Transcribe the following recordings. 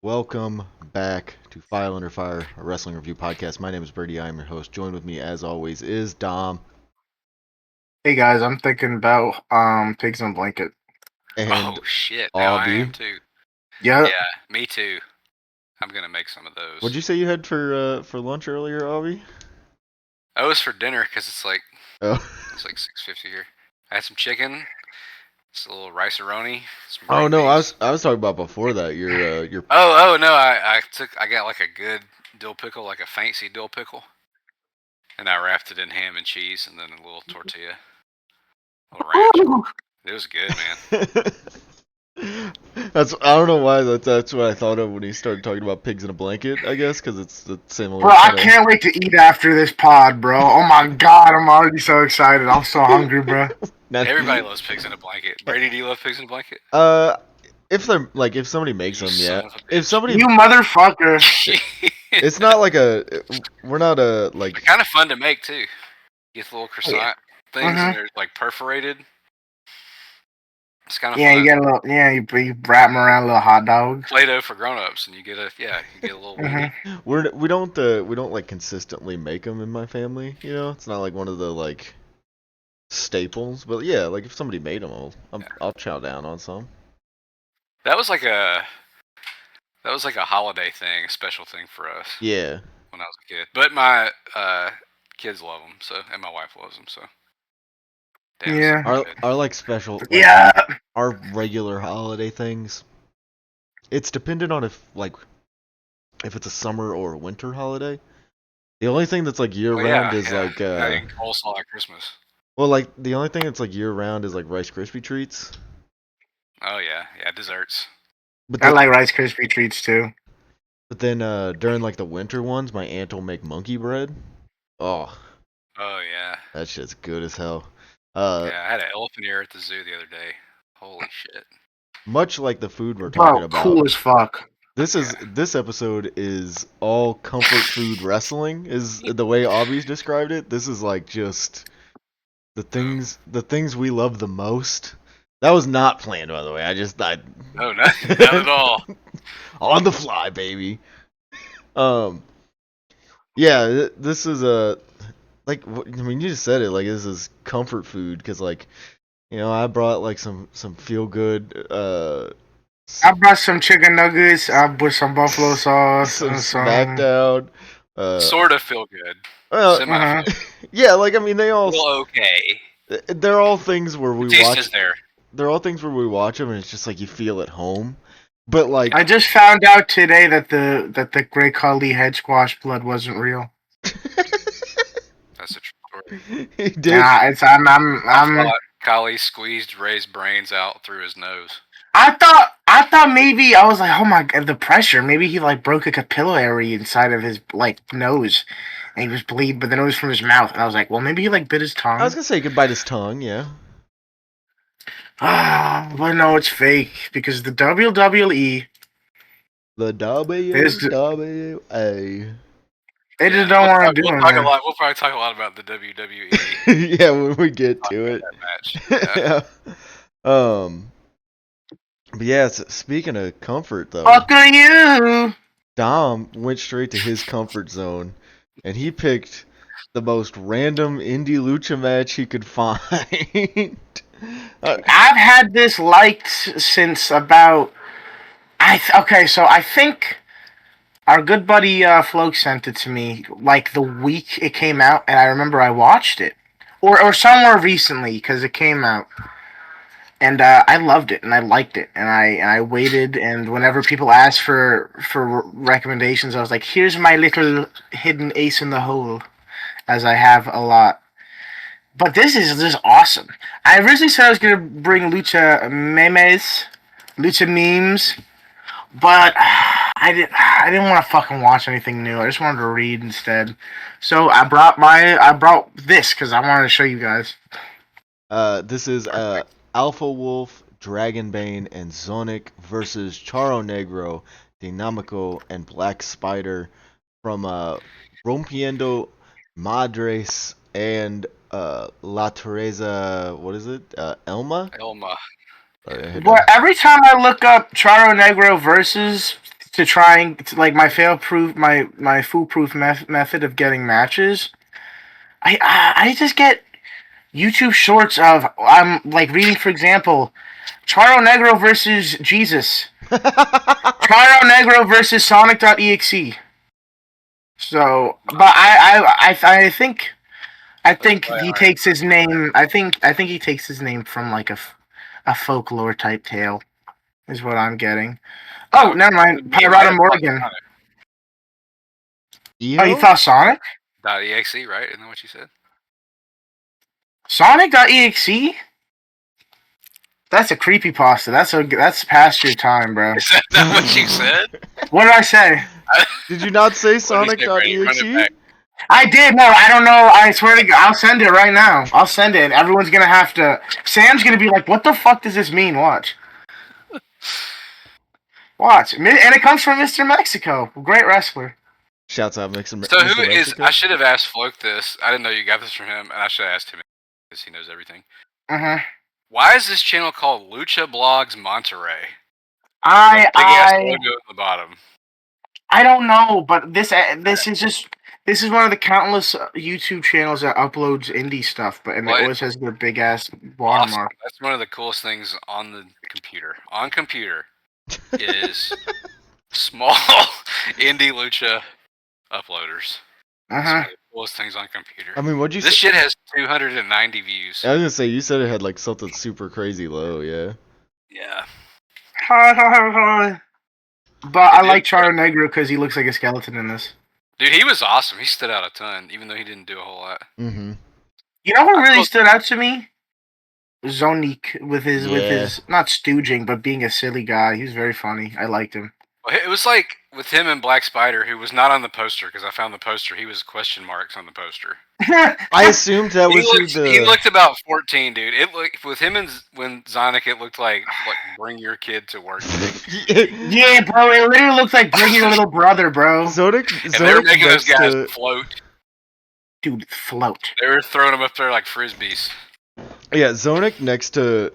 Welcome back to File Under Fire, a wrestling review podcast. My name is Brady. I am your host. Joined with me, as always, is Dom Hey guys, I'm thinking about pigs in a blanket. and Oh shit! Now I Avi. am too. Yeah. Yeah, me too. I'm gonna make some of those. What'd you say you had for lunch earlier, Avi? Oh, it's for dinner because it's like Oh, 6:50 here. I had some chicken, it's a little rice-a-roni, some oh green no, beans. I was talking about before that. Your Oh no! I got like a good dill pickle, like a fancy dill pickle, and I wrapped it in ham and cheese, and then a little tortilla, a little ranch. It was good, man. I don't know why that's what I thought of when he started talking about pigs in a blanket. I guess because it's the similar. Bro, I can't wait to eat after this pod, bro. Oh my god, I'm already so excited. I'm so hungry, bro. Everybody loves pigs in a blanket. Brady, do you love pigs in a blanket? If somebody makes You them, yeah. son of a If bitch. somebody, You motherfucker. it's not like we're not They're like. kind of fun to make too. Get the little croissant things, Mhm. and they're like perforated. It's kind of Yeah, fun. you get a little. Yeah, you wrap them around a little hot dog. Play-Doh for grown-ups, and you get a little weenie. We don't like consistently make them in my family. You know, it's not like one of the like staples. But yeah, like if somebody made them, I'll chow down on some. That was like a holiday thing, a special thing for us Yeah. when I was a kid. But my kids love them, so, and my wife loves them, so. Damn, Yeah. Our like special like, Yeah. our regular holiday things. It's dependent on if it's a summer or a winter holiday. The only thing that's like year round is like coleslaw at Christmas. well, like the only thing that's like year round is like Rice Krispie treats. Oh yeah, desserts. But I then, like Rice Krispie treats too. but then during like the winter ones, my aunt will make monkey bread. Oh, Oh yeah. that shit's good as hell. Yeah, I had an elephant ear at the zoo the other day. Holy shit. Much like the food we're talking Bro, about, cool as fuck. this episode is all comfort food wrestling. Is the way Avi's described it. This is like just the things we love the most. That was not planned, by the way. No, not at all. On the fly, baby. Yeah, this is I mean, you just said it. Like, this is comfort food because, like, you know, I brought like some feel good, I brought some chicken nuggets. I put some buffalo sauce some and some. SmackDown. Sort of feel good. Well, Semi. yeah, like I mean, they all Well, okay. they're all things where we The taste watch. is there. They're all things where we watch them, and it's just like you feel at home. But like, I just found out today that the Great Khali head squash blood wasn't real. That's a true story. he did. Nah, it's I thought Kali squeezed Ray's brains out through his nose. I thought maybe I was like, oh my god, the pressure. Maybe he like broke a capillary inside of his like nose, and he was bleeding, but then it was from his mouth. And I was like, well, maybe he like bit his tongue. I was gonna say he could bite his tongue, yeah. But no, it's fake because the WWE The WWA. they just don't want to do We'll it. We'll probably talk a lot about the WWE Yeah, when we get to it. match. Yeah. But yeah, speaking of comfort though, Fucking you. Dom went straight to his comfort zone, and he picked the most random indie lucha match he could find. I've had this liked since about. So I think our good buddy Floke sent it to me like the week it came out, and I remember I watched it, or somewhere recently because it came out, and I loved it and I liked it, and I waited, and whenever people asked for recommendations, I was like, here's my little hidden ace in the hole, as I have a lot. But this is just awesome. I originally said I was gonna bring lucha memes, but I didn't want to fucking watch anything new. I just wanted to read instead. So I brought this because I wanted to show you guys. This is Alpha Wolf, Dragonbane, and Zonic versus Charo Negro, Dinamico, and Black Spider from Rompiendo Madres and La Teresa. What is it? Elma. Elma. Well, every time I look up Charo Negro versus to trying to, like my foolproof method of getting matches. I just get YouTube shorts of I'm like reading, for example, Charo Negro versus Jesus, Charo Negro versus Sonic.exe. So, but I think he takes his name. I think he takes his name from like a folklore type tale, is what I'm getting. Oh, never mind. Pirata Morgan. Oh, you thought Sonic? .exe, right? Isn't that what you said? Sonic.exe? That's a creepypasta. That's past your time, bro. Is that what you said? What did I say? Did you not say What did you say, Brady? Run it Sonic.exe? back. I did. No, I don't know. I swear to God, I'll send it right now. I'll send it. And everyone's gonna have to. Sam's gonna be like, "What the fuck does this mean?" Watch. Watch. And it comes from Mr. Mexico, great wrestler. Shouts out, Mixer. So who is? I should have asked Floke this. I didn't know you got this from him, and I should have asked him because he knows everything. Why is this channel called Lucha Blogs Monterrey? Big ass logo at the bottom. I don't know, but this is one of the countless YouTube channels that uploads indie stuff, but it always has their big ass watermark. Awesome. That's one of the coolest things on the computer. On computer is small indie lucha uploaders. That's one of the coolest things on computer. I mean, what'd you This shit has 290 views. I was gonna say, you said it had like something super crazy low, yeah. Yeah. But I like Charo Negro because he looks like a skeleton in this. Dude, he was awesome. He stood out a ton, even though he didn't do a whole lot. Mm-hmm. You know who really stood out to me? Zonique with his not stooging, but being a silly guy. He was very funny. I liked him. It was like with him and Black Spider, who was not on the poster because I found the poster. He was question marks on the poster. I assumed that was He looked about 14, dude. It looked with him and when Zonic, it looked like bring your kid to work. Yeah, bro. It literally looks like bring your little brother, bro. And they were making those guys float. Dude, float. They were throwing them up there like frisbees. Yeah, Zonic next to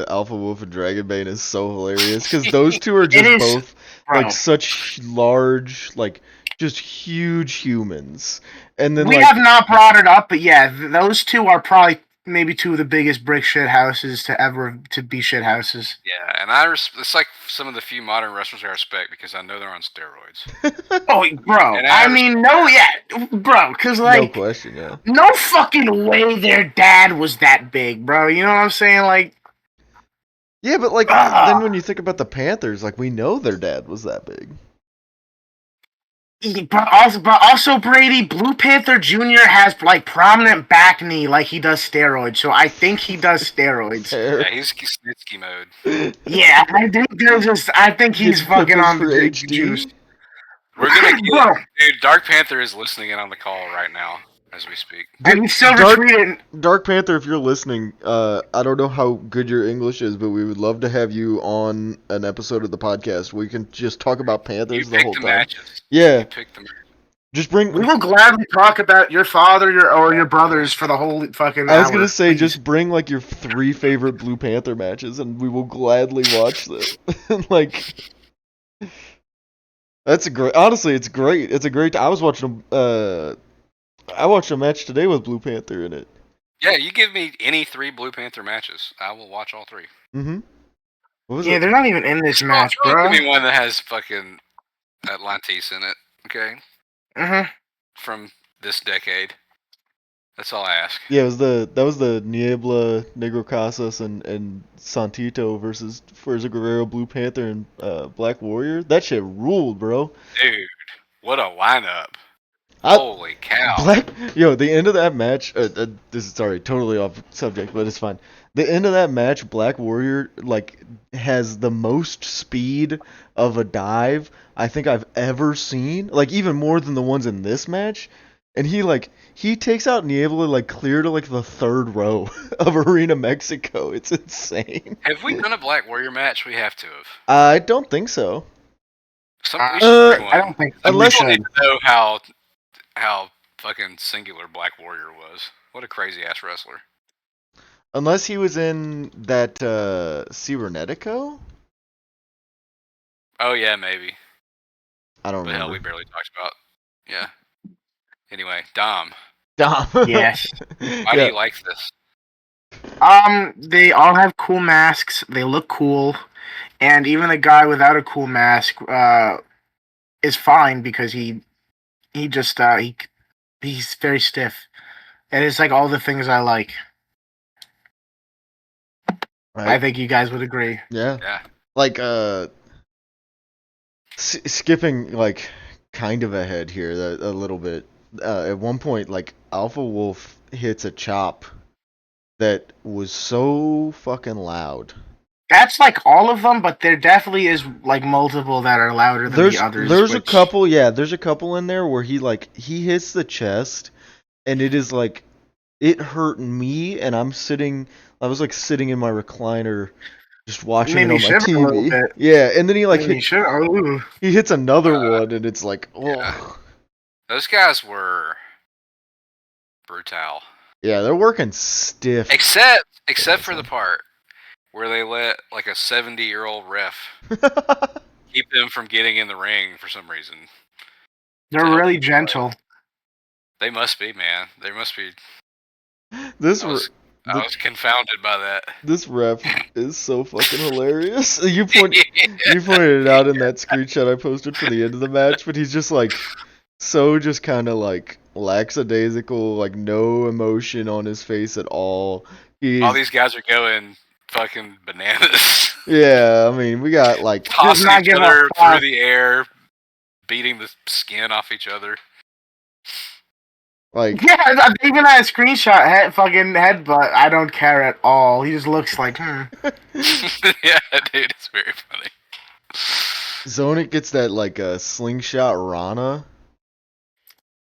Alpha Wolf and Dragonbane is so hilarious because those two are just both like such large, like just huge humans. And then we have not brought it up, but yeah, those two are probably maybe two of the biggest brick shit houses to be shit houses. Yeah, and it's like some of the few modern wrestlers I respect because I know they're on steroids. Oh, bro. I mean, no, yeah, bro, because like, no question, yeah. No fucking way their dad was that big, bro. You know what I'm saying? Like, yeah, but like then when you think about the Panthers, like we know their dad was that big. But also, Brady, Blue Panther Jr. has like prominent back knee, like he does steroids. So I think he does steroids. Yeah, he's Snitsky mode. Yeah, I think he's fucking on the big juice. We're gonna dude. Dark Panther is listening in on the call right now as we speak. And he's still retweeting. Dark Panther, if you're listening, I don't know how good your English is, but we would love to have you on an episode of the podcast. We can just talk about Panthers the whole time. Matches. Yeah. Just bring. We will gladly talk about your father, your brothers for the whole fucking hour. I was gonna say, just bring like your 3 favorite Blue Panther matches, and we will gladly watch them. Like, that's a great. Honestly, it's great. It's a great. I was watching I watched a match today with Blue Panther in it. Yeah, you give me any 3 Blue Panther matches, I will watch all 3. Mm-hmm. What was it? They're not even in this match, bro. Give me one that has fucking Atlantis in it, okay? From this decade. That's all I ask. Yeah, that was the Niebla, Negro Casas, and Santito versus Fuerza Guerrero, Blue Panther, and Black Warrior. That shit ruled, bro. Dude, what a lineup. Holy cow. The end of that match, this is, sorry, totally off subject, but it's fine. The end of that match, Black Warrior, like, has the most speed of a dive I think I've ever seen. Like, even more than the ones in this match. And he takes out Niebla, like, clear to, like, the 3rd row of Arena Mexico. It's insane. Have we done a Black Warrior match? We have to have. I don't think so. I don't think so. Unless we need to know how fucking singular Black Warrior was. What a crazy ass wrestler. Unless he was in that Cibernetico? Oh yeah, maybe. I don't But hell, remember. we barely talked about. Yeah. Anyway, Dom, Dom. Yes. why do you like this? They all have cool masks. They look cool, and even the guy without a cool mask is fine because he just he's very stiff, and it's like all the things I like. Right. I think you guys would agree. Yeah. Yeah. Like skipping like kind of ahead here a little bit. At one point, like Alpha Wolf hits a chop that was so fucking loud. That's like all of them, but there definitely is like multiple that are louder than the others. There's a couple, yeah, there's a couple in there where he hits the chest and it is like it hurt me and I was like sitting in my recliner just watching it Made me on my shiver a little TV. bit. Yeah, and then he like Made me shiver. Ooh. he hits another one and it's like, oh. Yeah. Those guys were brutal. Yeah, they're working stiff. Except for the part where they let like a 70-year-old ref keep them from getting in the ring for some reason. They're really gentle. They must be, man. They must be. I was confounded by that. This ref is so fucking hilarious. You pointed it out in that screenshot I posted for the end of the match, but he's just like so just kind of like lackadaisical, like no emotion on his face at all. All these guys are going fucking bananas. Yeah, I mean, we got like tossing each other through the air, beating the skin off each other. Like, yeah, even that screenshot fucking headbutt, I don't care at all. He just looks like, Yeah, dude, it's very funny. Zonic gets that like a slingshot Rana,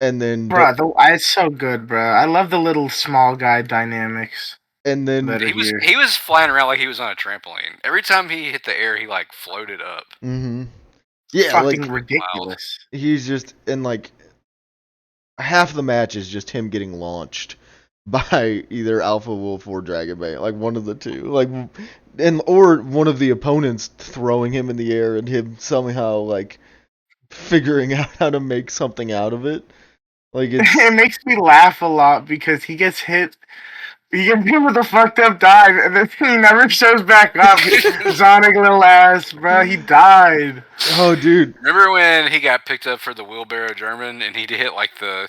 and then it's so good, bro. I love the little small guy dynamics. And then he was flying around like he was on a trampoline. Every time he hit the air, he like floated up. Mm-hmm. Yeah, fucking like ridiculous. He's just in like half the match is just him getting launched by either Alpha Wolf or Dragonbane, like one of the two, like, or one of the opponents throwing him in the air and him somehow like figuring out how to make something out of it. Like it makes me laugh a lot because he gets hit. He gets hit with a fucked up dive, and then he never shows back up. Sonic little ass, bro. He died. Oh, dude. Remember when he got picked up for the wheelbarrow German and he hit like the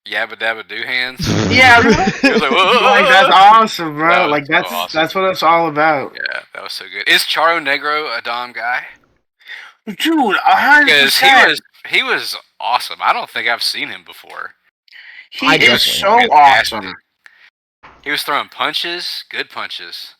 yabba dabba do hands? Yeah, he was like, whoa, like that's awesome, bro. Like that's so awesome. That's what it's all about. Yeah, that was so good. Is Charo Negro a Dom guy? Dude, 100%. Because he was awesome. I don't think I've seen him before. He is so awesome. He was throwing punches, good punches.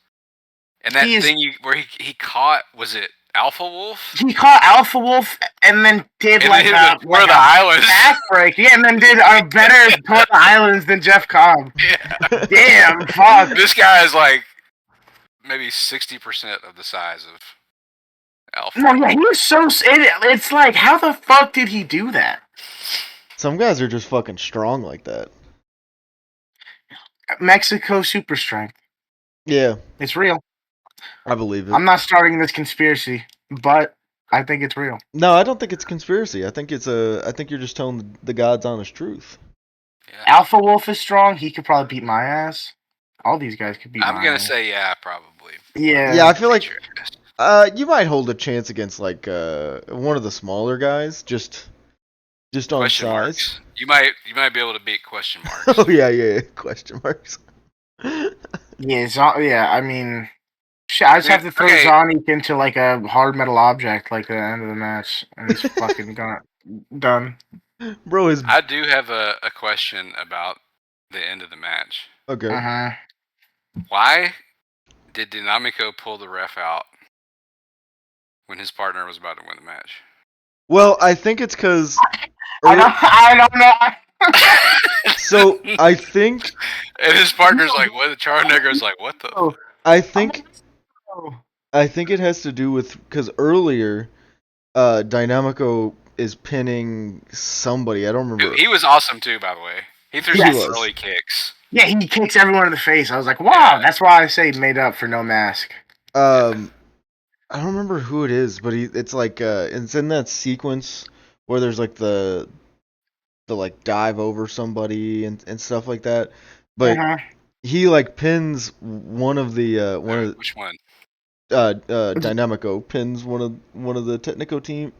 And that thing where he caught, was it Alpha Wolf? He caught Alpha Wolf and then did one of the islands. Backbreak. Yeah, and then did a better Tour of the Islands than Jeff Cobb. Yeah. Damn, fuck. This guy is like maybe 60% of the size of Alpha. No, yeah, he was so... It's like, how the fuck did he do that? Some guys are just fucking strong like that. Mexico super strength. Yeah. It's real. I believe it. I'm not starting this conspiracy, but I think it's real. No, I don't think it's conspiracy. I think you're just telling the God's honest truth. Yeah. Alpha Wolf is strong. He could probably beat my ass. All these guys could beat my ass. I'm going to say yeah, probably. Yeah. Yeah, I feel like you might hold a chance against like one of the smaller guys just on question size. Marks. You might be able to beat question marks. Oh yeah, question marks. Yeah, I mean, I just have to throw Zonic into like a hard metal object like the end of the match, and he's fucking done. Bro, I do have a question about the end of the match. Okay. Uh-huh. Why did Dinamico pull the ref out when his partner was about to win the match? Well, I think it's because... I don't know. So, I think... And his partner's like, what? The Charo Negro's like, what the... I think it has to do with... Because earlier, Dynamico is pinning somebody. I don't remember. Dude, he was awesome too, by the way. He threw some early kicks. Yeah, he kicks everyone in the face. I was like, wow, that's why I say made up for no mask. I don't remember who it is, but it's like it's in that sequence where there's like the like dive over somebody and stuff like that. But Uh-huh. he like pins one of the Which one? Dynamico pins one of the Technico team,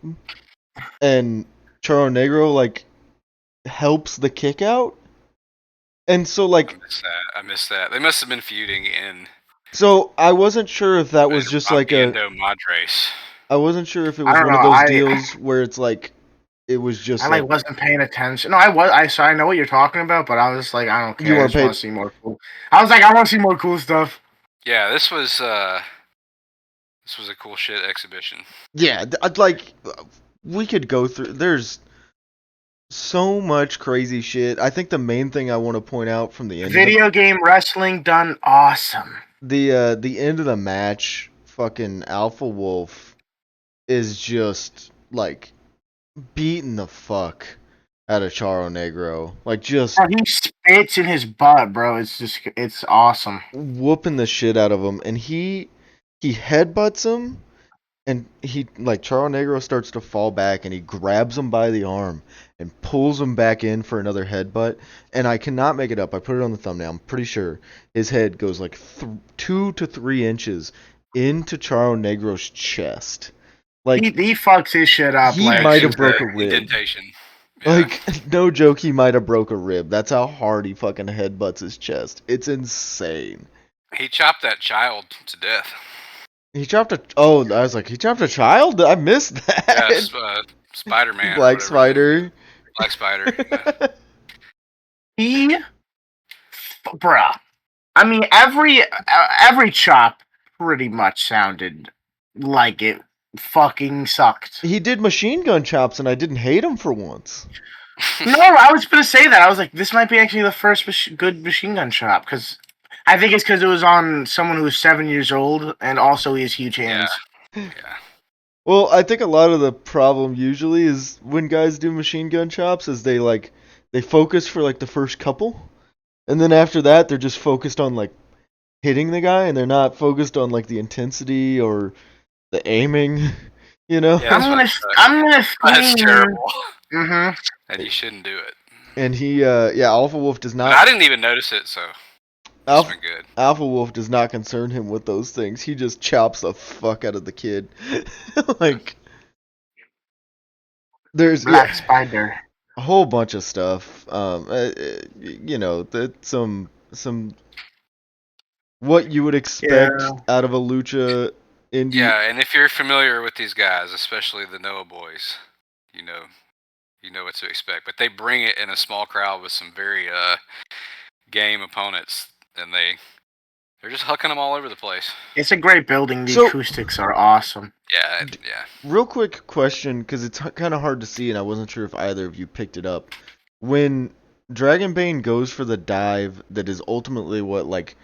and Charo Negro like helps the kick out. And so like I missed that. They must have been feuding in so I wasn't sure if that was just like a Endo Madres. I wasn't sure if it I was don't one know. of those deals where it's like it was just I like wasn't paying attention. No, I was. I know what you're talking about, but I was just like, I don't care. You I weren't just want paid- to see more cool. I was like, I want to see more cool stuff. Yeah, this was a cool shit exhibition. yeah, like we could go through. There's so much crazy shit. I think the main thing I want to point out from the end Video game wrestling done awesome. the end of the match, fucking Alpha Wolf is just like beating the fuck out of Charo Negro. Like just He spits in his butt, bro. It's awesome. whooping the shit out of him, and he headbutts him, and he like Charo Negro starts to fall back, and he grabs him by the arm and pulls him back in for another headbutt. And I cannot make it up. I put it on the thumbnail. I'm pretty sure his head goes like 2 to 3 inches into Charo Negro's chest. Like He fucks his shit up. he like might have broke a rib. Indentation. Yeah. Like, no joke, he might have broke a rib. That's how hard he fucking headbutts his chest. It's insane. He chopped that child to death. He chopped a... Oh, I was like, he chopped a child? I missed that. Yeah, Spider-Man. Black Spider. Black Spider. Yeah. he, bruh. I mean, every chop pretty much sounded like it fucking sucked. He did machine gun chops, and I didn't hate him for once. No, I was gonna say that. I was like, this might be actually the first good machine gun chop, because I think it's because it was on someone who was 7 years old, and also he has huge hands. Yeah. Well, I think a lot of the problem usually is when guys do machine gun chops is they focus for like the first couple, and then after that they're just focused on like hitting the guy, and they're not focused on like the intensity or the aiming, you know? Yeah, I'm gonna That's scream. terrible. Mm-hmm. And you shouldn't do it. And he Alpha Wolf does But I not didn't even notice it, so it's Alpha, been good. Alpha Wolf does not concern him with those things. He just chops the fuck out of the kid. Like there's Black Spider. a whole bunch of stuff. You know, that some what you would expect out of a lucha indie. Yeah, and if you're familiar with these guys, especially the Noah boys, you know what to expect. But they bring it in a small crowd with some very game opponents, and they're just hucking them all over the place. It's a great building. The acoustics are awesome. Yeah. Real quick question, because it's kind of hard to see, and I wasn't sure if either of you picked it up. When Dragonbane goes for the dive, that is ultimately what like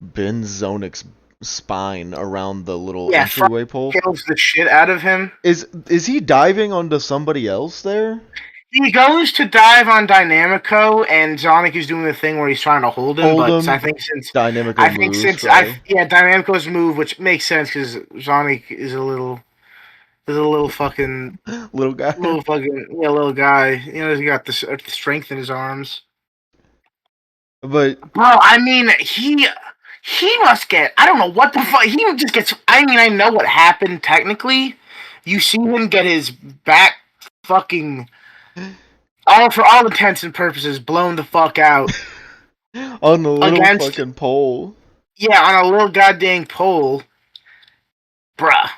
bends Zonek's spine around the little entryway pole. Kills the shit out of him. Is he diving onto somebody else there? He goes to dive on Dynamico, and Sonic is doing the thing where he's trying to hold him. I think since Dynamico's move, which makes sense because Sonic is a little fucking little guy, little guy. You know, he's got the strength in his arms. But bro, I mean, he must get. I don't know what the fuck. He just gets. I mean, I know what happened technically. You see him get his back fucking. For all intents and purposes, blown the fuck out. On the little fucking pole. Yeah, on a little goddamn pole. Bruh.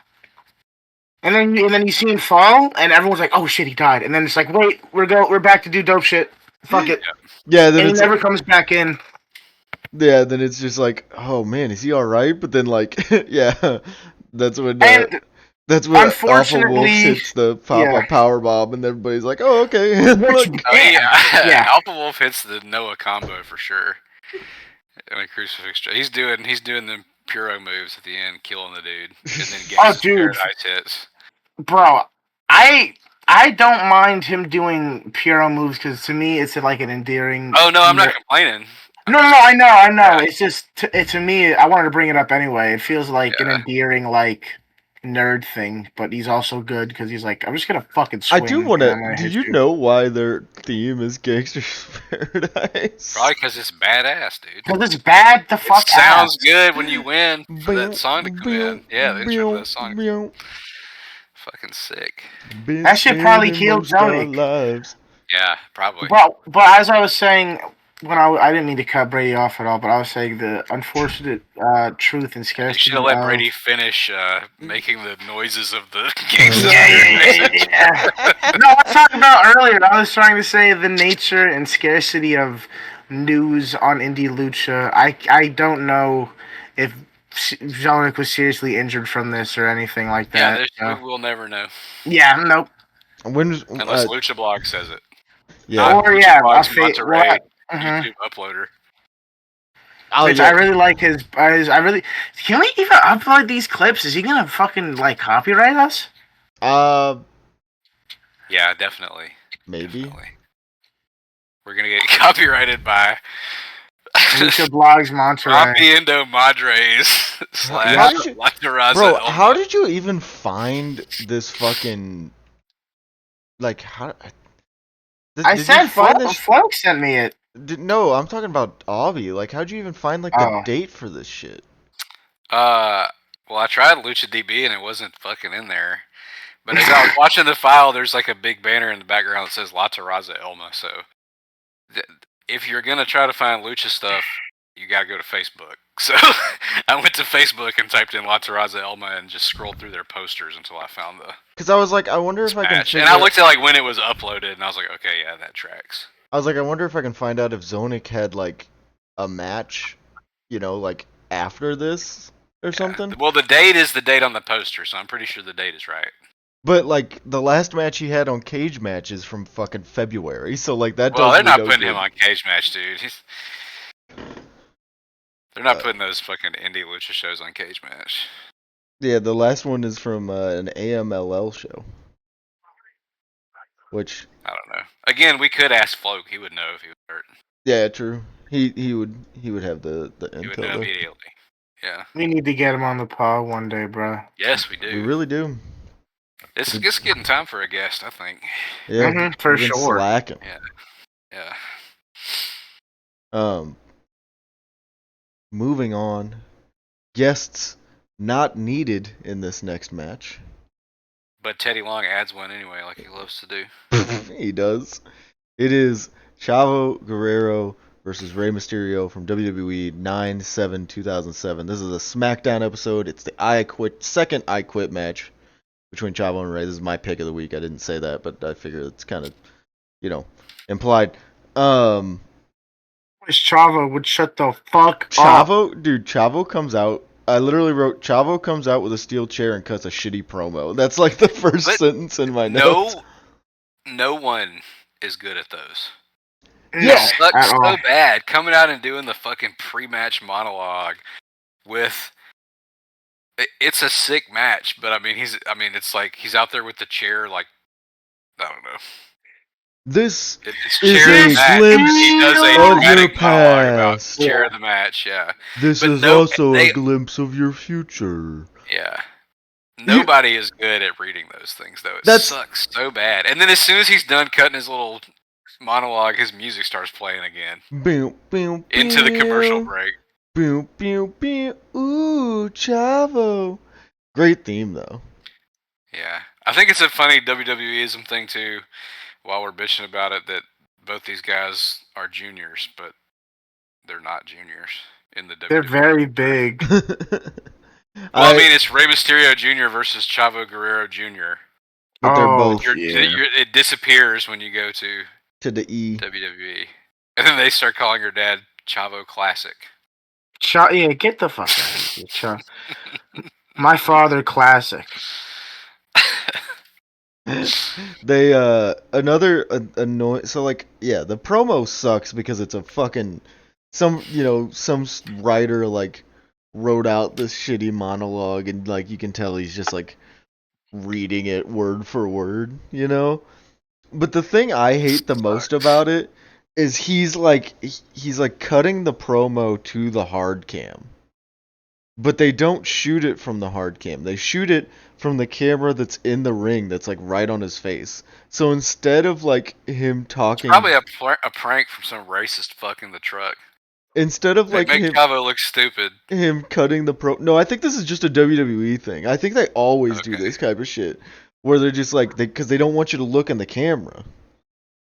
And then you see him fall, and everyone's like, oh shit, he died. And then it's like, wait, we're back to do dope shit. Fuck it. Yeah, then and he never comes back in. Yeah, then it's just like, oh man, is he alright? But then like, yeah, that's when Alpha Wolf hits the power bomb, and everybody's like, "Oh, okay." Alpha Wolf hits the Noah combo for sure. I mean, crucifix. He's doing the Puro moves at the end, killing the dude, and then getting paradise hits. Bro, I don't mind him doing Puro moves because to me it's like an endearing. Oh no, I'm not complaining. No, I know. Yeah. It's just to me. I wanted to bring it up anyway. It feels like an endearing like. nerd thing, but he's also good because he's like, I'm just gonna fucking swing. I do want to. Do you know why their theme is Gangster's Paradise? Probably because it's badass, dude. Because it's bad the fuck It sounds ass. good when you win for that song to come in. Yeah, the intro to that song. Fucking sick. That shit probably killed Zonic. Yeah, probably. But as I was saying, when I didn't mean to cut Brady off at all, but I was saying the unfortunate truth and You scarcity. should have let Brady finish making the noises of the gangster. Yeah. No, I was talking about earlier. I was trying to say the nature and scarcity of news on indie lucha. I don't know if Zonic was seriously injured from this or anything like that. Yeah, we'll never know. Yeah, nope. Unless Lucha Blog says it. Yeah. Or yeah, Monterey YouTube uploader. Which I really like his. I really. Can we even upload these clips? Is he gonna fucking like copyright us? Yeah, definitely. Maybe. Definitely. We're gonna get copyrighted by Lucha Blogs Monterey. Rapiendo Madres / La Terraza. Bro, how did you even find this fucking like how? I said Floke sent me it. No, I'm talking about Obby. Like, how'd you even find like the date for this shit? Well, I tried LuchaDB and it wasn't fucking in there. But as I was watching the file, there's like a big banner in the background that says La Terraza Elma. So if you're gonna try to find Lucha stuff, you gotta go to Facebook. So I went to Facebook and typed in La Terraza Elma and just scrolled through their posters until I found the. Because I was like, I wonder if I can. And I looked at like when it was uploaded, and I was like, okay, yeah, that tracks. I was like, I wonder if I can find out if Zonic had like a match, you know, like after this or something. Well, the date is the date on the poster, so I'm pretty sure the date is right. But like the last match he had on Cage Match is from fucking February, so like that. Well, they're not putting him on Cage Match, dude. They're not putting those fucking indie lucha shows on Cage Match. Yeah, the last one is from an AMLL show. Which I don't know. Again, we could ask Floke; he would know if he was hurt. Yeah, true. He would have the intel. He would know immediately. Yeah. We need to get him on the pod one day, bro. Yes, we do. We really do. It's getting time for a guest, I think. Yeah, for sure. Slacking. Yeah. Moving on. Guests not needed in this next match. But Teddy Long adds one anyway, like he loves to do. He does. It is Chavo Guerrero versus Rey Mysterio from WWE 9/7/2007. This is a SmackDown episode. It's the second I Quit match between Chavo and Rey. This is my pick of the week. I didn't say that, but I figure it's kind of, implied. Wish Chavo would shut the fuck up. Chavo comes out. I literally wrote, Chavo comes out with a steel chair and cuts a shitty promo. That's like the first sentence in my notes. No one is good at those. Yeah, it sucks so bad coming out and doing the fucking pre-match monologue with. It's a sick match, but it's like he's out there with the chair, like I don't know. This is a glimpse of your past. Chair of the match, yeah. This is also a glimpse of your future. Yeah. Nobody is good at reading those things, though. It sucks so bad. And then as soon as he's done cutting his little monologue, his music starts playing again. Into the commercial break. Ooh, Chavo. Great theme, though. Yeah. I think it's a funny WWEism thing, too, while we're bitching about it, that both these guys are juniors, but they're not juniors in the WWE. They're very big. Well, it's Rey Mysterio Jr. versus Chavo Guerrero Jr. But they're both. It disappears when you go to the WWE. And then they start calling your dad Chavo Classic. Yeah, get the fuck out of here, My father Classic. They another annoying. So like, yeah, the promo sucks because it's a fucking some writer like wrote out this shitty monologue and like you can tell he's just like reading it word for word, But the thing I hate the most about it is he's like cutting the promo to the hard cam. but they don't shoot it from the hard cam. They shoot it from the camera that's in the ring that's like right on his face. So instead of like him talking, Probably a prank from some racist fuck in the truck. instead of They like make Chavo look stupid. him cutting the pro. No, I think this is just a WWE thing. I think they always do Okay. this type of shit where they're just like because they don't want you to look in the camera.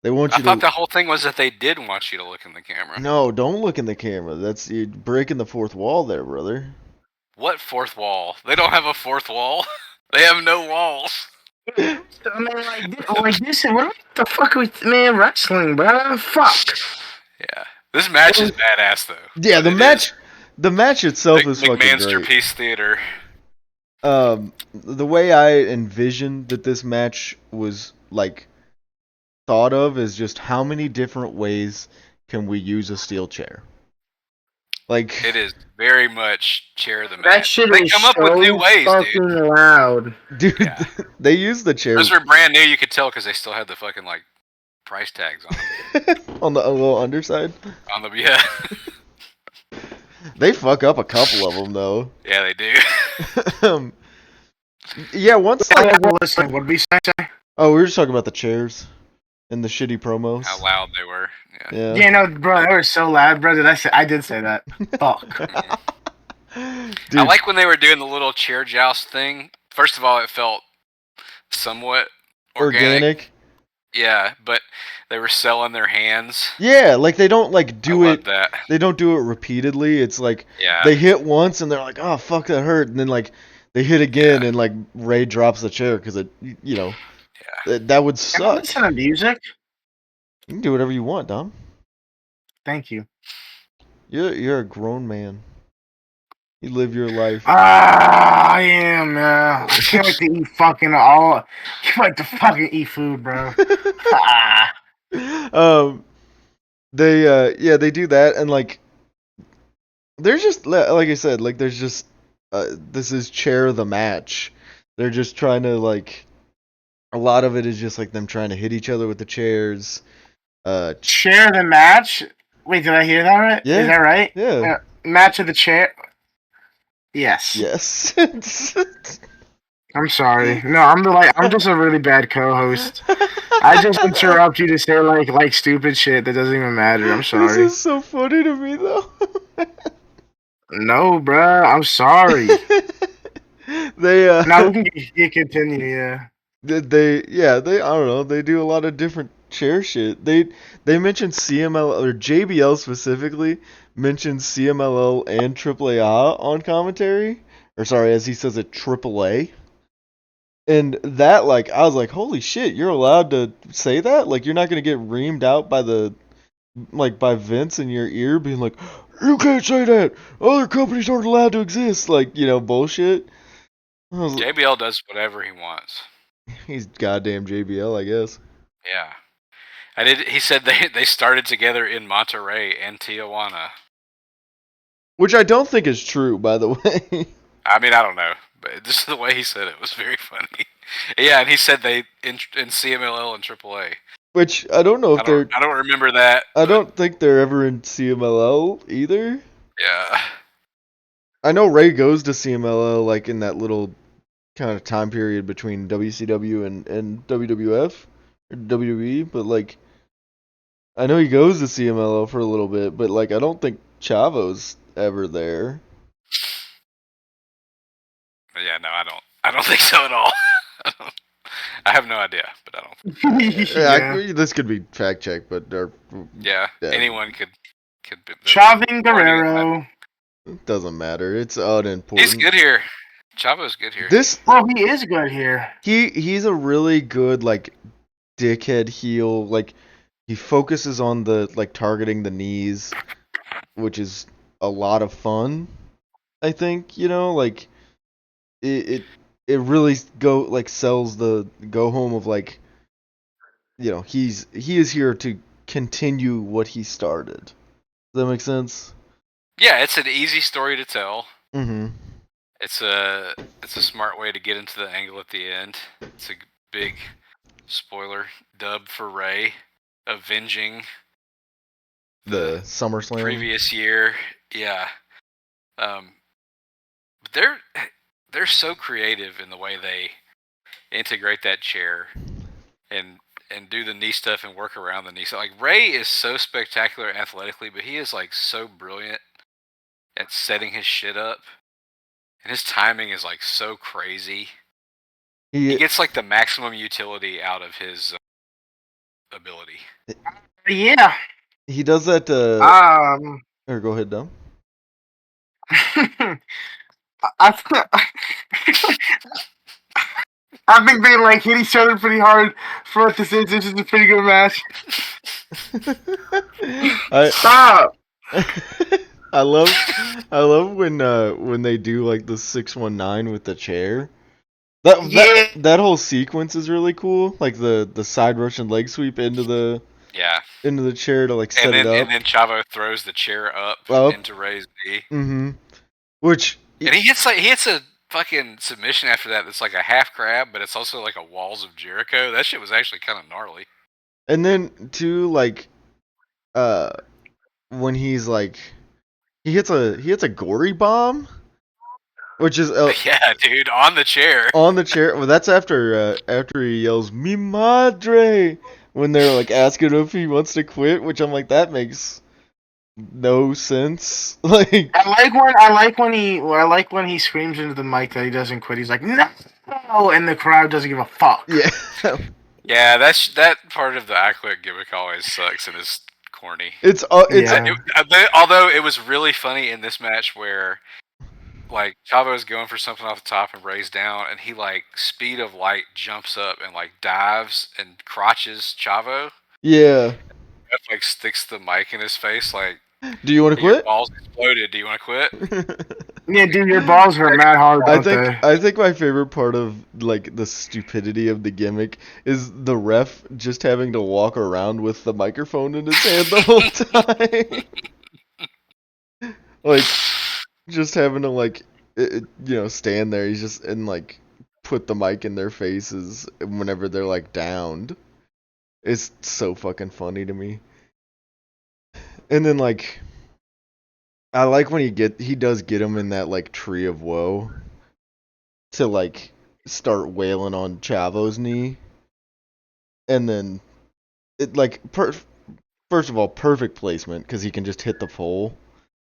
They want I you thought to. the whole thing was that they did want you to look in the camera. No, don't look in the camera. That's you're breaking the fourth wall there, brother. What fourth wall? They don't have a fourth wall. They have no walls. I mean, like this. What the fuck are we, man? Wrestling, bro. Fuck. Yeah. This match is badass though. Yeah, But the match itself is fucking great. McMasterpiece Theater. The way I envisioned that this match was like thought of is just how many different ways can we use a steel chair? Like It is very much chair the match. That shit They is come up with new ways, fucking dude. loud. dude, Yeah. they use the chairs Those were brand new. You could tell because they still had the fucking like price tags on them. on the little underside. On the yeah. They fuck up a couple of them though. Yeah, they do. Yeah, once like Listen, what did we say? oh, we were just talking about the chairs and the shitty promos. How loud they were. Yeah. Yeah. Yeah, no, bro, they were so loud, bro. I did say that. Fuck. Dude, I like when they were doing the little chair joust thing. First of all, it felt somewhat organic. Yeah, but they were selling their hands. Yeah, like they don't like do I it. love that. They don't do it repeatedly. It's like Yeah. they hit once and they're like, "Oh fuck, that hurt," and then like they hit again and like Ray drops the chair because it, you know, that would Can I suck. listen to music? You can do whatever you want, Dom. Thank you. You're a grown man. You live your life. I am. I can't wait to eat fucking all. Can't wait to fucking eat food, bro. Ah. They do that and like there's just like I said, like there's just this is chair the match. They're just trying to like a lot of it is just like them trying to hit each other with the chairs. Share the match. Wait, did I hear that right? Yeah. Is that right? Yeah. Match of the chair. Yes. Yes. I'm sorry. No, I'm just a really bad co-host. I just interrupt you to say like stupid shit that doesn't even matter. I'm sorry. This is so funny to me though. No, bruh. I'm sorry. They Now we can continue. Yeah. they I don't know, they do a lot of different chair shit. They mentioned CML or JBL specifically mentioned CMLL and AAA on commentary, or sorry, as he says it, AAA. And that like I was like, holy shit, you're allowed to say that? Like you're not gonna get reamed out by the by Vince in your ear being like, you can't say that. Other companies aren't allowed to exist. Like, you know, bullshit. JBL does whatever he wants. He's goddamn JBL, I guess. Yeah. He said they started together in Monterrey and Tijuana. Which I don't think is true, by the way. I mean, I don't know, but just the way he said it was very funny. Yeah, and he said they in CMLL and AAA. Which I don't know if they're. I don't remember that. I don't think they're ever in CMLL either. Yeah. I know Ray goes to CMLL like in that little kind of time period between WCW and WWF or WWE, but like I know he goes to CMLL for a little bit, but like I don't think Chavo's ever there. But yeah, no, I don't think so at all. I have no idea, but I don't. Yeah. This could be fact checked, but Yeah, anyone could. Chavin Guerrero. It doesn't matter. It's unimportant. He's good here. Chavo's good here. Well, he is good here. He's a really good like dickhead heel. Like he focuses on the like targeting the knees, which is a lot of fun. I think like it really sells the go home of like he is here to continue what he started. Does that make sense? Yeah, it's an easy story to tell. Mm-hmm. It's a smart way to get into the angle at the end. It's a big spoiler dub for Ray, avenging the SummerSlam previous year. Yeah. they're so creative in the way they integrate that chair and do the knee stuff and work around the knee stuff. Like Ray is so spectacular athletically, but he is like so brilliant at setting his shit up, and his timing is like so crazy. He gets like the maximum utility out of his ability. Yeah. He does that. Or go ahead, Dom. I think they like hit each other pretty hard for what this is. This is a pretty good match. Stop. I love when they do like the 619 with the chair. That whole sequence is really cool. Like the side Russian leg sweep into the chair to like set it up. And then Chavo throws the chair up into Ray's knee. Mm-hmm. And he hits a fucking submission after that that's like a half crab, but it's also like a Walls of Jericho. That shit was actually kind of gnarly. And then too, like, when he's like, he hits a gory bomb, which is yeah, dude, on the chair. On the chair. Well, that's after he yells "Mi madre" when they're like asking him if he wants to quit, which I'm like, that makes no sense. Like, I like when he screams into the mic that he doesn't quit. He's like, no, and the crowd doesn't give a fuck. Yeah. Yeah, that part of the I Quit gimmick always sucks and is corny. Although it was really funny in this match where like Chavo's going for something off the top and Ray's down, and he like speed of light jumps up and like dives and crotches Chavo. Yeah. That like sticks the mic in his face like, do you want to quit? Your balls exploded. Do you want to quit? Yeah, dude, your balls hurt mad hard. I think my favorite part of like the stupidity of the gimmick is the ref just having to walk around with the microphone in his hand the whole time. Like, just having to like, stand there. He's just and like put the mic in their faces whenever they're like downed. It's so fucking funny to me. And then like, I like when he does get him in that like tree of woe to like start wailing on Chavo's knee, and then it like first of all, perfect placement because he can just hit the pole,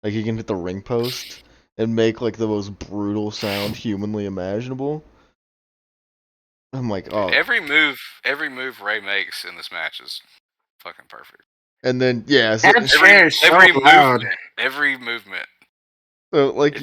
like he can hit the ring post and make like the most brutal sound humanly imaginable. I'm like, oh, every move Ray makes in this match is fucking perfect. And then every movement. So like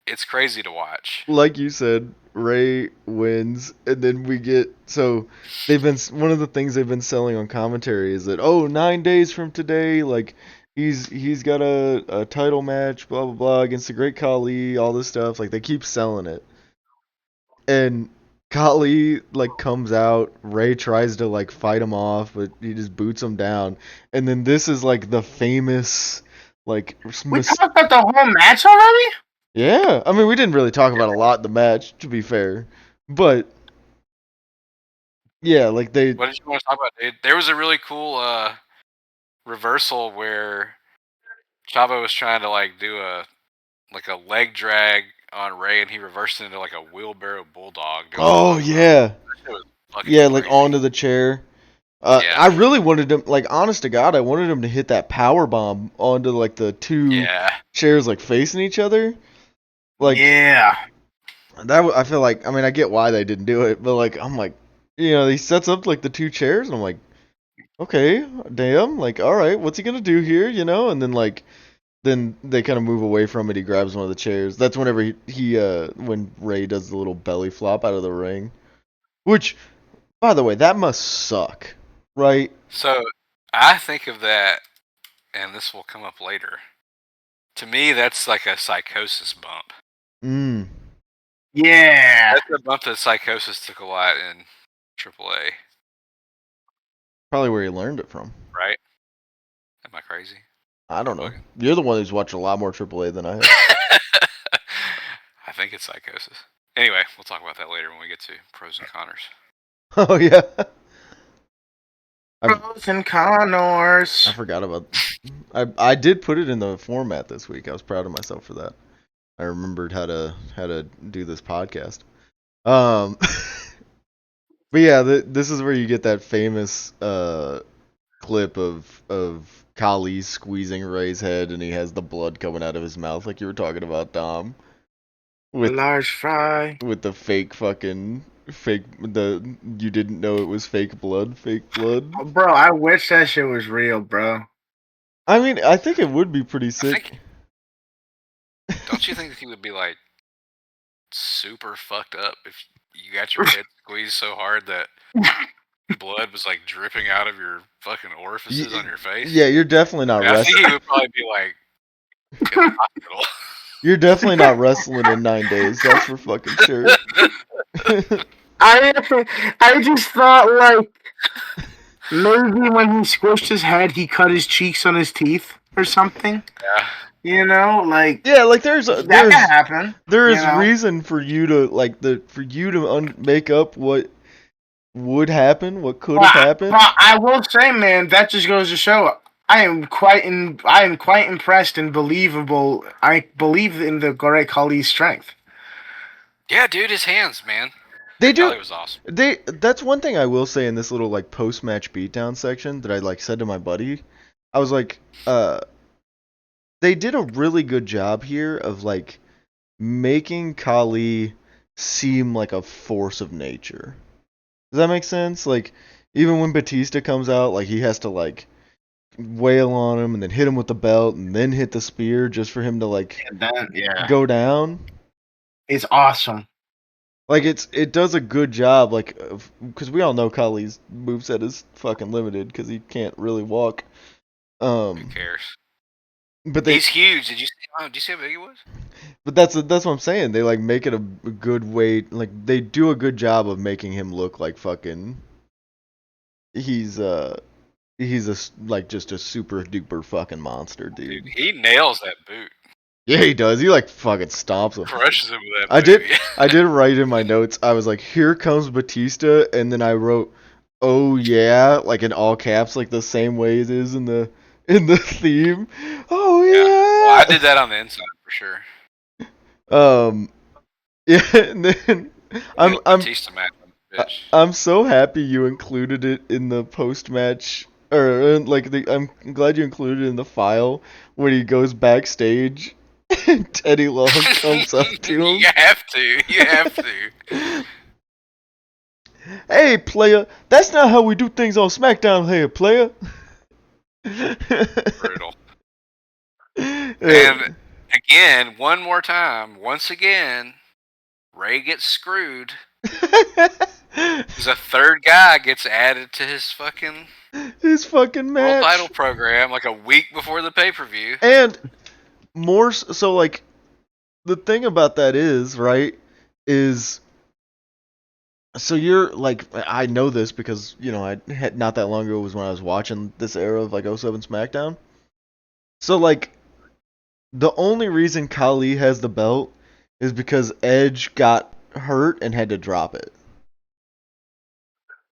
it's crazy to watch. Like you said, Ray wins, and then we get one of the things they've been selling on commentary is that 9 days from today, like he's got a title match, blah blah blah, against the Great Khali, all this stuff. Like they keep selling it, and Khali like comes out. Ray tries to like fight him off, but he just boots him down. And then this is like the famous like. We talked about the whole match already. Yeah, I mean we didn't really talk about a lot in the match, to be fair, but yeah, like they. What did you want to talk about, dude? There was a really cool reversal where Chavo was trying to like do a leg drag on Ray, and he reversed it into like a wheelbarrow bulldog. Oh yeah. Yeah, crazy. Like onto the chair. I really wanted him, like, honest to God, I wanted him to hit that power bomb onto like the two chairs like facing each other. Like, I feel like, I mean, I get why they didn't do it, but like, I'm like, he sets up like the two chairs, and I'm like, okay, damn, like, all right, what's he gonna do here, and then like. Then they kind of move away from it. He grabs one of the chairs. That's whenever he when Ray does the little belly flop out of the ring. Which, by the way, that must suck, right? So, I think of that, and this will come up later. To me, that's like a Psychosis bump. Yeah. That's a bump that Psychosis took a lot in AAA. Probably where he learned it from. Right? Am I crazy? I don't know. You're the one who's watched a lot more AAA than I have. I think it's Psychosis. Anyway, we'll talk about that later when we get to pros and connors. Oh, yeah. Pros and connors. I forgot about I did put it in the format this week. I was proud of myself for that. I remembered how to do this podcast. But yeah, this is where you get that famous clip of Kali squeezing Ray's head, and he has the blood coming out of his mouth, like you were talking about, Dom, A with large fry. the fake you didn't know it was fake blood. Bro, I wish that shit was real, bro. I mean, I think it would be pretty I sick. Don't you think that he would be like super fucked up if you got your head squeezed so hard that blood was like dripping out of your fucking orifices on your face? Yeah, you're definitely not I think wrestling. he would probably be like in the hospital. You're definitely not wrestling in 9 days. That's for fucking sure. I just thought like maybe when he squished his head, he cut his cheeks on his teeth or something. Yeah. You know, like Yeah, like there's that can happen. there is you know? reason for you to make up what would happen, what could have happened. But I will say, man, that just goes to show I am quite impressed and believable. I believe in the Gorey Kali's strength. Yeah, dude, his hands, man. They do. Kali was awesome. That's one thing I will say in this little like post match beatdown section that I like said to my buddy. I was like, they did a really good job here of like making Kali seem like a force of nature. Does that make sense? Like, even when Batista comes out, like he has to like wail on him and then hit him with the belt and then hit the spear just for him to like go down. It's awesome. Like it does a good job, like because we all know Kali's moveset is fucking limited because he can't really walk. Who cares? But he's huge. Did you see how big he was? But that's what I'm saying. They like make it a good way. Like they do a good job of making him look like fucking. He's like just a super duper fucking monster, dude. He nails that boot. Yeah, he does. He like fucking stomps him. Crushes him with that boot. I did write in my notes. I was like, "Here comes Batista," and then I wrote, "Oh yeah," like in all caps, like the same way it is in the theme. Oh yeah. Well, I did that on the inside for sure. Yeah, and then I'm so happy you included it in the post match, or like I'm glad you included it in the file when he goes backstage and Teddy Long comes up to him. You have to. Hey, player, that's not how we do things on SmackDown here, player. Brutal. And again, once again, Ray gets screwed. Because a third guy gets added to his fucking match. World title program like a week before the pay-per-view. And more so, like, the thing about that is, right, is... So you're, like, I know this because, you know, I had not that long ago was when I was watching this era of, like, 07 SmackDown. So, like, the only reason Kali has the belt is because Edge got hurt and had to drop it.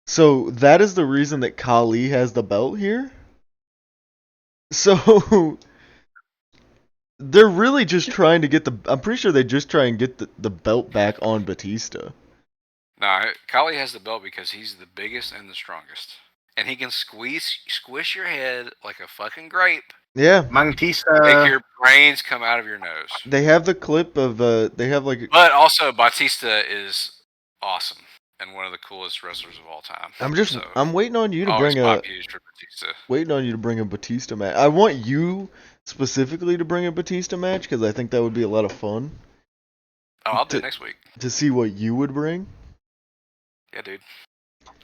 So that is the reason that Kali has the belt here. So they're really just trying to get I'm pretty sure they just try and get the belt back on Batista. No, Kali has the belt because he's the biggest and the strongest. And he can squish your head like a fucking grape. Yeah. Batista. Make your brains come out of your nose. They have the clip of, they have like... But also, Batista is awesome. And one of the coolest wrestlers of all time. I'm waiting on you to bring a Batista match. I want you specifically to bring a Batista match because I think that would be a lot of fun. Oh, I'll do it next week. To see what you would bring. Yeah, dude.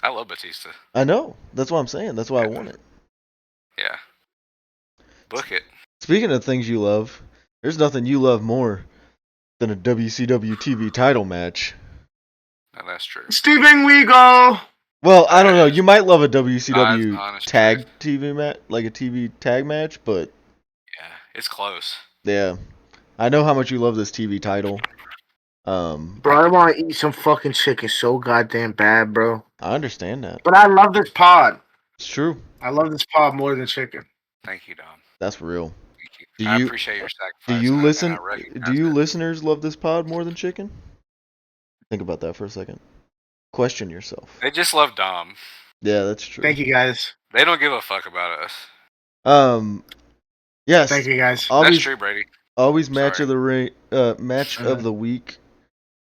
I love Batista. I know. That's what I'm saying. That's why I want it. Yeah. Book it. Speaking of things you love, there's nothing you love more than a WCW TV title match. No, that's true. Steven Weagle. Well, I don't know. You might love a WCW tag TV match, like a TV tag match, but yeah, it's close. Yeah, I know how much you love this TV title. Bro, I want to eat some fucking chicken so goddamn bad, bro. I understand that. But I love this pod. It's true. I love this pod more than chicken. Thank you, Dom. That's real. Thank you. I appreciate your sacrifice. Do you and listen? I recognize Do you it. listeners love this pod more than chicken? Think about that for a second. Question yourself. They just love Dom. Yeah, that's true. Thank you guys. They don't give a fuck about us. Yes. Thank you guys. That's true, Brady. Always match Sorry. of the match of the week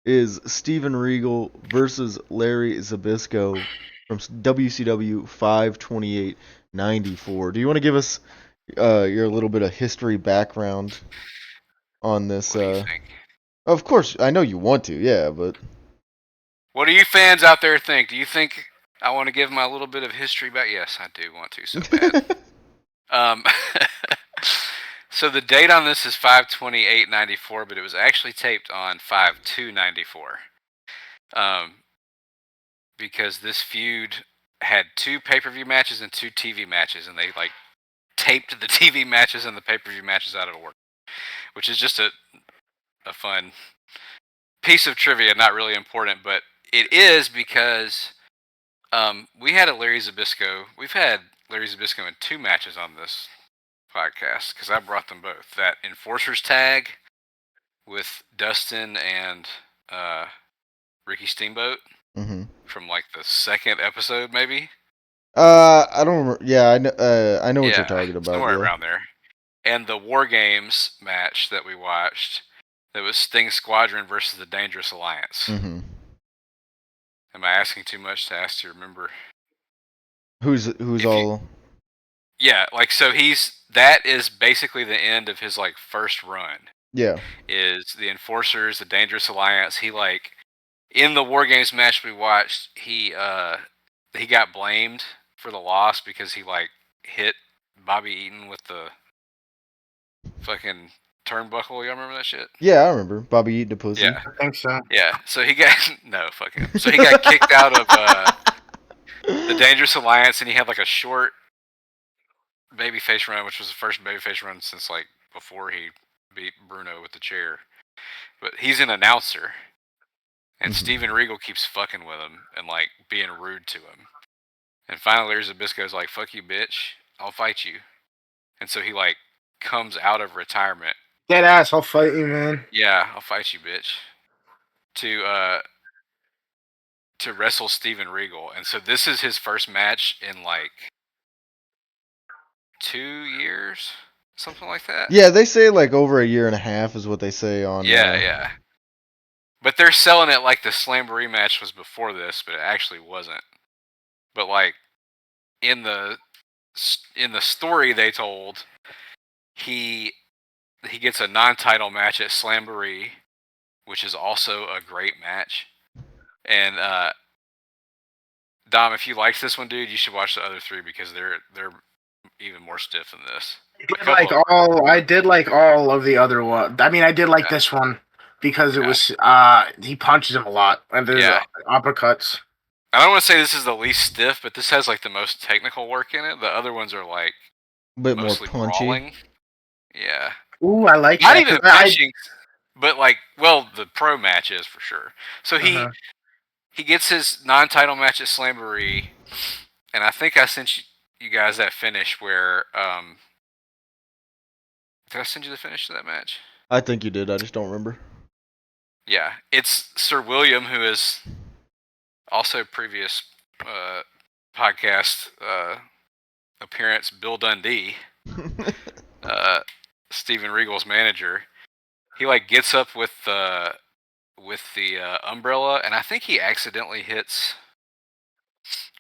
is Steven Regal versus Larry Zbyszko from WCW 5/28/94. Do you want to give us your little bit of history background on this? What do you think? Of course, I know you want to, yeah, but What do you fans out there think? Do you think I want to give my little bit of history back? Yes, I do want to so bad. So the date on this is 5/28/94, but it was actually taped on 5/2/94. Because this feud had 2 pay-per-view matches and 2 TV matches, and they like taped the TV matches and the pay-per-view matches out of order, which is just a fun piece of trivia, not really important, but it is because we had a Larry Zbyszko. We've had Larry Zbyszko in 2 matches on this podcast because I brought them both. That Enforcers tag with Dustin and Ricky Steamboat from like the 2nd episode, maybe. I don't remember. Yeah, I know what you're talking about. Somewhere around there. And the War Games match that we watched, that was Sting Squadron versus the Dangerous Alliance. Mm-hmm. Am I asking too much to ask to remember? Who's all? Yeah, like so that is basically the end of his like first run. Yeah. Is the Enforcers, the Dangerous Alliance. He like in the War Games match we watched, he got blamed for the loss because he like hit Bobby Eaton with the fucking turnbuckle. Y'all remember that shit? Yeah, I remember. Bobby Eaton the pussy. Yeah, I think so. Yeah, so he got no fuck him. So he got kicked out of the Dangerous Alliance, and he had like a short babyface run, which was the first babyface run since like before he beat Bruno with the chair. But he's an announcer, and Steven Regal keeps fucking with him and like being rude to him. And finally, Larry Zbyszko's like, "Fuck you, bitch! I'll fight you." And so he like comes out of retirement. Dead ass, I'll fight you, man. Yeah, I'll fight you, bitch. To wrestle Steven Regal, and so this is his first match in like 2 years, something like that. Yeah, they say like over a year and a half is what they say on. Yeah. But they're selling it like the Slamboree match was before this, but it actually wasn't. But like in the story they told, he gets a non-title match at Slamboree, which is also a great match. And Dom, if you liked this one, dude, you should watch the other 3 because they're even more stiff than this. I did like all of the other one. I mean, I did like this one because it was he punches him a lot and there's uppercuts. I don't want to say this is the least stiff, but this has like the most technical work in it. The other ones are like a bit more punchy. Brawling. Yeah. Ooh, I like not that. even punching, but like the pro match is for sure. So he gets his non-title match at Slamboree, and I think I sent you guys that finish where did I send you the finish to that match? I think you did. I just don't remember. Yeah, it's Sir William, who is also previous podcast appearance, Bill Dundee, Steven Regal's manager. He like gets up with the umbrella, and I think he accidentally hits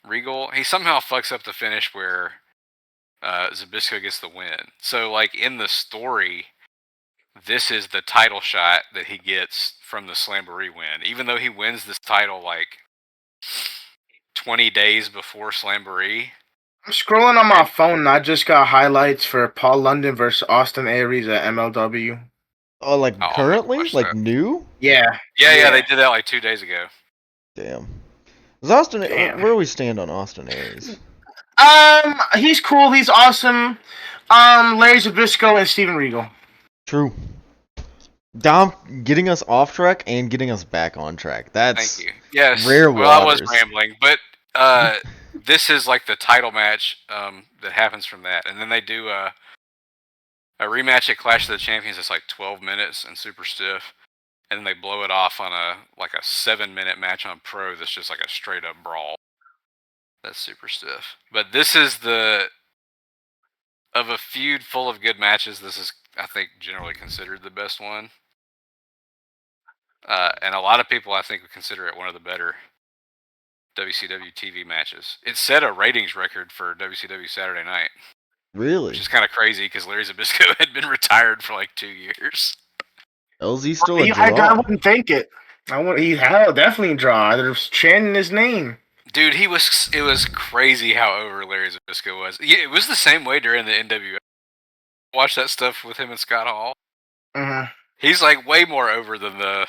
Regal. He somehow fucks up the finish where Zbyszko gets the win. So like in the story, this is the title shot that he gets from the Slamboree win, even though he wins this title like 20 days before Slamboree. I'm scrolling on my phone and I just got highlights for Paul London versus Austin Aries at MLW. Oh, like currently? Like new? Yeah. Yeah, they did that like 2 days ago. Damn. Is Austin? Where do we stand on Austin Aries? He's cool. He's awesome. Larry Zbyszko and Steven Regal. True. Dom getting us off track and getting us back on track. That's Thank you. Yes. Rare waters. Well, I was rambling, but this is like the title match that happens from that, and then they do a rematch at Clash of the Champions is like 12 minutes and super stiff, and then they blow it off on a 7-minute match on Pro that's just like a straight up brawl. That's super stiff. But this is of a feud full of good matches, this is, I think, generally considered the best one. And a lot of people, I think, would consider it one of the better WCW TV matches. It set a ratings record for WCW Saturday Night. Really? Which is kind of crazy because Larry Zbyszko had been retired for like 2 years. LZ still a I draw. wouldn't think it. He's definitely a draw. There's chanting his name. Dude, it was crazy how over Larry Zbyszko was. Yeah, it was the same way during the NWA. Watch that stuff with him and Scott Hall. Uh-huh. He's like way more over than the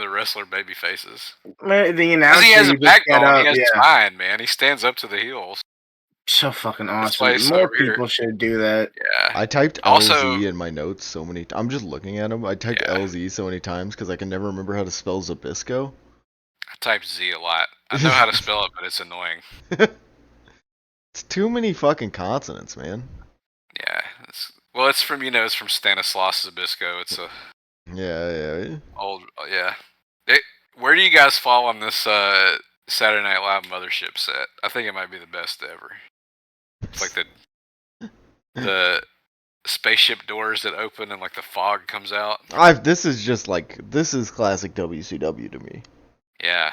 wrestler baby faces. The announcer, he has a backbone. He has yeah. spine, man. He stands up to the heels. So fucking awesome. More people should do that. Yeah. I typed LZ in my notes so many times. I'm just looking at him. I typed LZ so many times because I can never remember how to spell Zbyszko. I typed Z a lot. I know how to spell it, but it's annoying. It's too many fucking consonants, man. Yeah. It's from Stanislaus Zbyszko. It's a yeah. Old, yeah. Where do you guys fall on this Saturday Night Live Mothership set? I think it might be the best ever. It's like the spaceship doors that open and like the fog comes out. This is classic WCW to me. Yeah.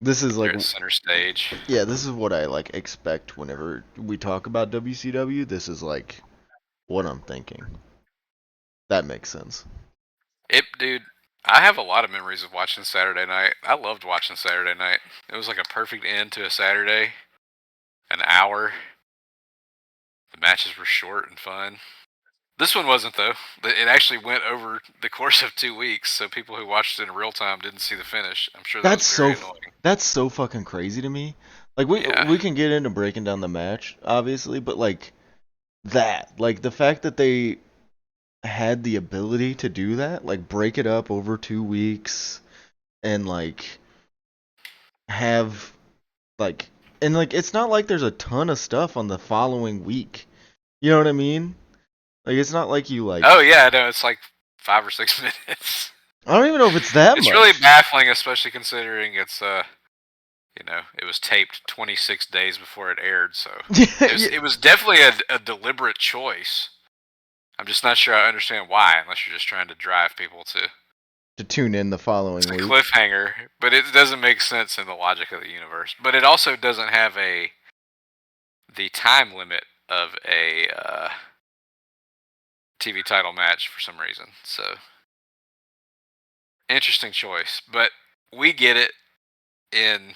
This is like center stage. Yeah, this is what I like expect whenever we talk about WCW. This is like what I'm thinking. That makes sense. Dude, I have a lot of memories of watching Saturday Night. I loved watching Saturday Night. It was like a perfect end to a Saturday. An hour. The matches were short and fun. This one wasn't, though. It actually went over the course of 2 weeks, so people who watched it in real time didn't see the finish. I'm sure that's very annoying. That's so fucking crazy to me. Like we can get into breaking down the match, obviously, but like the fact that they had the ability to do that, like break it up over 2 weeks and like have like and like it's not like there's a ton of stuff on the following week. You know what I mean? Like it's not like you like Oh yeah, no, it's like 5 or 6 minutes. I don't even know if it's that much. It's really baffling, especially considering it's it was taped 26 days before it aired, so it was definitely a deliberate choice. I'm just not sure I understand why, unless you're just trying to drive people to tune in the following week. It's a cliffhanger, but it doesn't make sense in the logic of the universe. But it also doesn't have the time limit of a TV title match for some reason. So interesting choice, but we get it in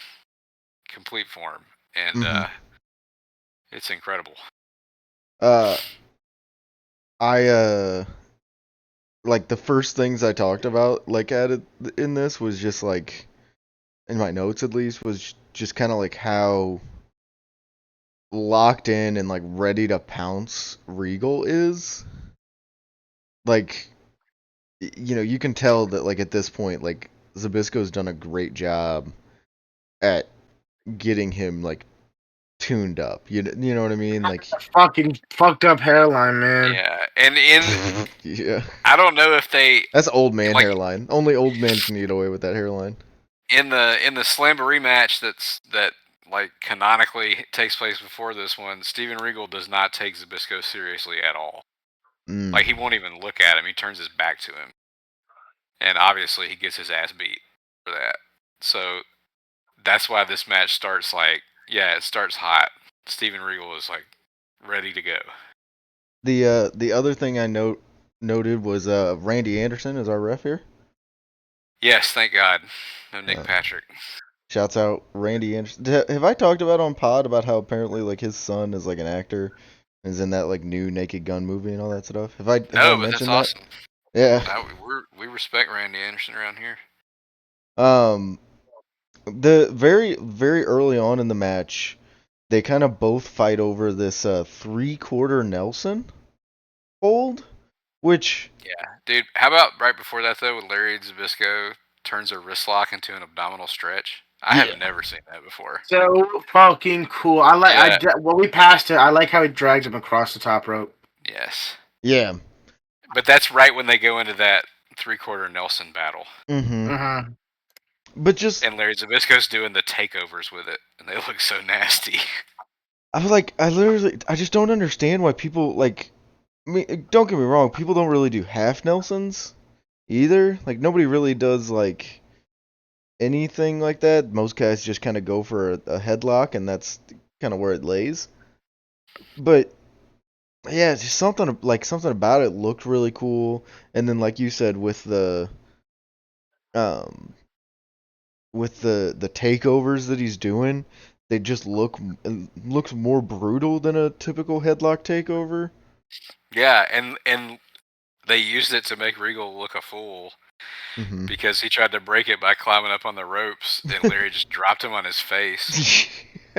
complete form, and it's incredible. Like the first things I talked about like added in this was just like in my notes at least was just kind of like how locked in and like ready to pounce Regal is. Like you can tell that like at this point like Zbyszko's done a great job at getting him like tuned up. You know what I mean? Like fucking fucked up hairline, man. Yeah, and in yeah, I don't know if that's old man hairline. Only old men can get away with that hairline. In the Slamboree match that like canonically takes place before this one, Steven Regal does not take Zbyszko seriously at all. Like he won't even look at him. He turns his back to him, and obviously he gets his ass beat for that. So that's why this match starts it starts hot. Steven Regal is like ready to go. The other thing I noted was Randy Anderson is our ref here. Yes, thank God. No Nick Patrick. Shouts out Randy Anderson. Have I talked about on pod about how apparently like his son is like an actor, and is in that like new Naked Gun movie and all that stuff? Have I mentioned that's that? awesome. Yeah. We respect Randy Anderson around here. The very very early on in the match, they kind of both fight over this 3/4 Nelson hold, which yeah, dude. How about right before that though, when Larry Zbyszko turns a wrist lock into an abdominal stretch? I have never seen that before. So fucking cool. When we passed it, I like how he drags him across the top rope. Yes. Yeah. But that's right when they go into that 3/4 Nelson battle. Mm-hmm. But just and Larry Zbyszko's doing the takeovers with it, and they look so nasty. I just don't understand why people like. I mean, don't get me wrong. People don't really do half Nelsons either. Like nobody really does like anything like that. Most guys just kind of go for a headlock, and that's kind of where it lays. But yeah, it's just something about it looked really cool. And then, like you said, um, with the takeovers that he's doing, they just looks more brutal than a typical headlock takeover. Yeah, and they used it to make Regal look a fool Mm-hmm. because he tried to break it by climbing up on the ropes, and Larry just dropped him on his face.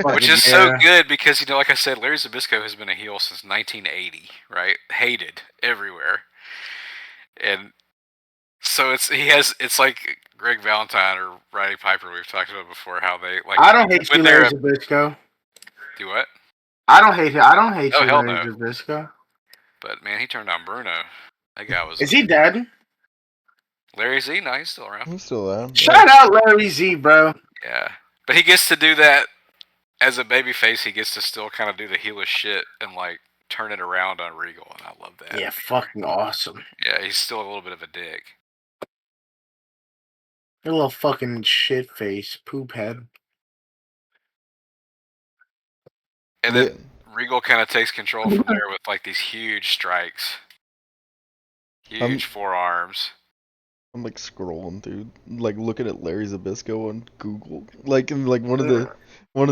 Which is so good because, like I said, Larry Zbyszko has been a heel since 1980, right? Hated everywhere. And so it's like Greg Valentine or Roddy Piper we've talked about before, how they like. I don't hate you, Larry Zbyszko. Do what? I don't hate you, hell Larry no. Zbyszko. But man, he turned on Bruno. That guy was. Is he dead? Larry Z? No, he's still around. He's still around. Shout out Larry Z, bro. Yeah, but he gets to do that as a babyface. He gets to still kind of do the heelish shit and like turn it around on Regal, and I love that. Yeah, fucking awesome. Yeah, he's still a little bit of a dick. A little fucking shit face, poop head. And then Regal kind of takes control from there with like these huge strikes, huge forearms. I'm like scrolling through, like looking at Larry Zbyszko on Google. Like, and like one of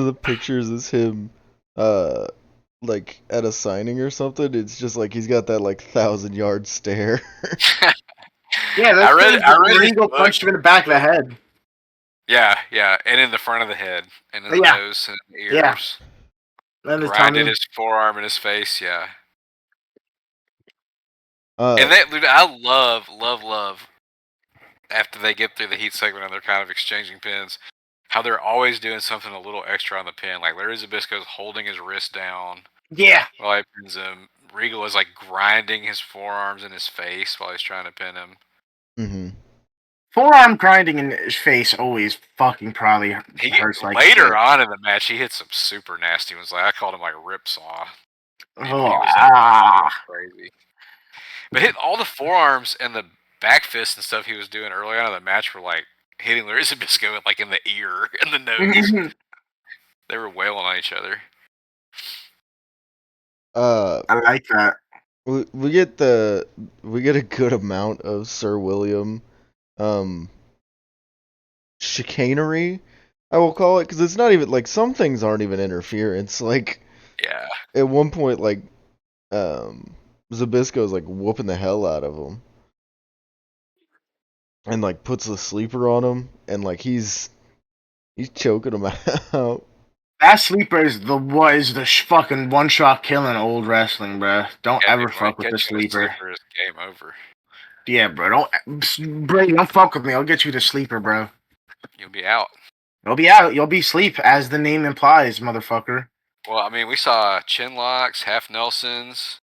the pictures is him, like at a signing or something. It's just like he's got that like 1,000-yard stare. Yeah, that's I read Regal punched him in the back of the head. Yeah, and in the front of the head, and in the nose and the ears. Yeah. And grinded his forearm in his face. Yeah. And that, dude, I love. After they get through the heat segment and they're kind of exchanging pins, how they're always doing something a little extra on the pin. Like Larry Zbyszko's holding his wrist down. Yeah. While he pins him. Regal is like grinding his forearms in his face while he's trying to pin him. Mm-hmm. Forearm grinding in his face always fucking probably hurts like later shit. On in the match, he hit some super nasty ones. Like I called him like a rip saw. Crazy. But hit all the forearms and the back fists and stuff he was doing early on in the match were like hitting Larry Zbyszko like in the ear and the nose. They were wailing on each other. I like that. We get a good amount of Sir William chicanery, I will call it, because it's not even like some things aren't even interference. Like, yeah, at one point, like Zbyszko's like whooping the hell out of him, and like puts the sleeper on him, and like he's choking him out. That sleeper is the fucking one shot killing old wrestling, bro. Don't ever fuck with the sleeper. It's game over. Yeah, bro. Brady, don't fuck with me. I'll get you the sleeper, bro. You'll be out. You'll be out. You'll be sleep, as the name implies, motherfucker. Well, I mean, we saw chin locks, half Nelsons,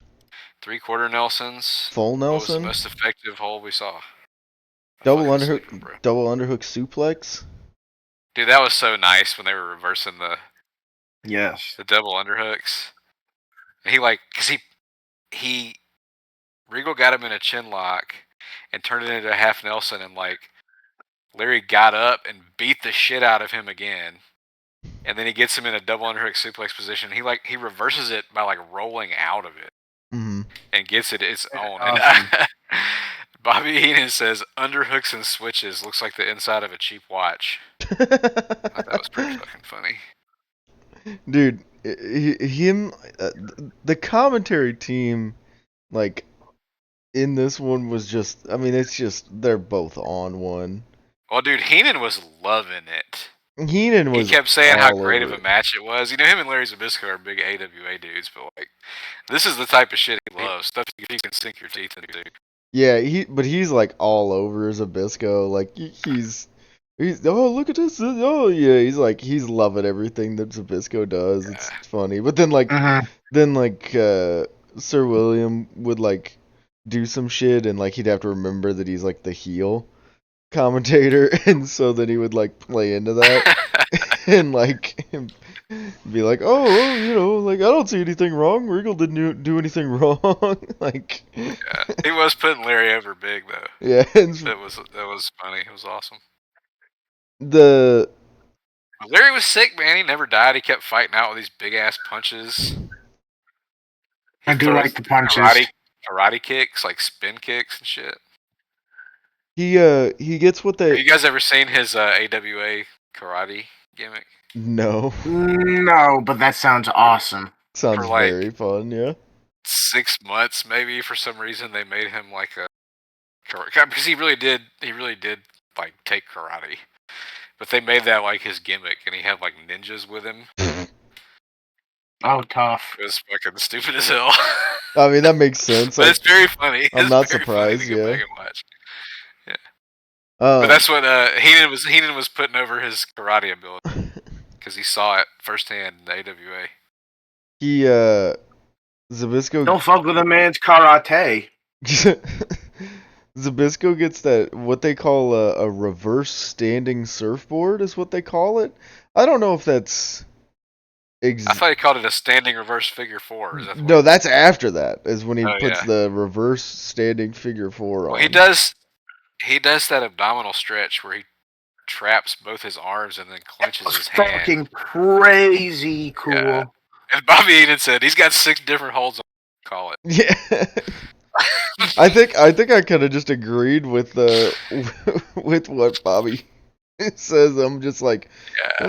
3/4 Nelsons. Full Nelson. What was the most effective hold we saw? Double underhook suplex. Dude, that was so nice when they were reversing the double underhooks. And because he Regal got him in a chin lock and turned it into a half Nelson, and like Larry got up and beat the shit out of him again. And then he gets him in a double underhook suplex position. He reverses it by like rolling out of it. Mm-hmm. And gets it its own. Awesome. And Bobby Heenan says, underhooks and switches looks like the inside of a cheap watch. I thought that was pretty fucking funny. Dude, the commentary team, like, in this one was just, I mean, it's just, they're both on one. Well, dude, Heenan was loving it. He kept saying how great of a match it was. You know, him and Larry Zbyszko are big AWA dudes, but like, this is the type of shit he loves. Stuff you can sink your teeth into. Yeah, he's like all over Zbyszko. Like he's oh, look at this. Oh yeah, he's loving everything that Zbyszko does. It's funny. But then like Sir William would like do some shit and like he'd have to remember that he's like the heel commentator, and so then he would like play into that and like be like, oh, you know, like I don't see anything wrong. Regal didn't do anything wrong. Like, Yeah, he was putting Larry over big though. yeah, That was funny. It was awesome. the Larry was sick, man. He never died. He kept fighting out with these big ass punches. I do like the punches. Karate kicks, like spin kicks and shit. he gets what Have they you guys ever seen his AWA karate gimmick? no No, but that sounds awesome. sounds For, like, very fun. Yeah, 6 months, maybe for some reason they made him like a because he really did like take karate, but they made that like his gimmick, and he had like ninjas with him. Oh, tough. It was fucking stupid as hell. I mean that makes sense. But it's very funny. I'm It's not very surprised. funny to go Yeah. back and watch. But that's what Heenan was putting over his karate ability because he saw it firsthand in the AWA. He Zabisco Don't fuck with a man's karate. Zabisco gets that what they call a reverse standing surfboard is what they call it. I don't know if that's I thought he called it a standing reverse figure 4. Is that no, that's after that is when he Oh, puts yeah. the reverse standing figure 4 on. Well, he does that abdominal stretch where he traps both his arms and then clenches his hand. Fucking crazy cool. Yeah. And Bobby Heenan said he's got 6 different holds on call it. Yeah. I think I could have just agreed with with what Bobby says. I'm just like, Yeah.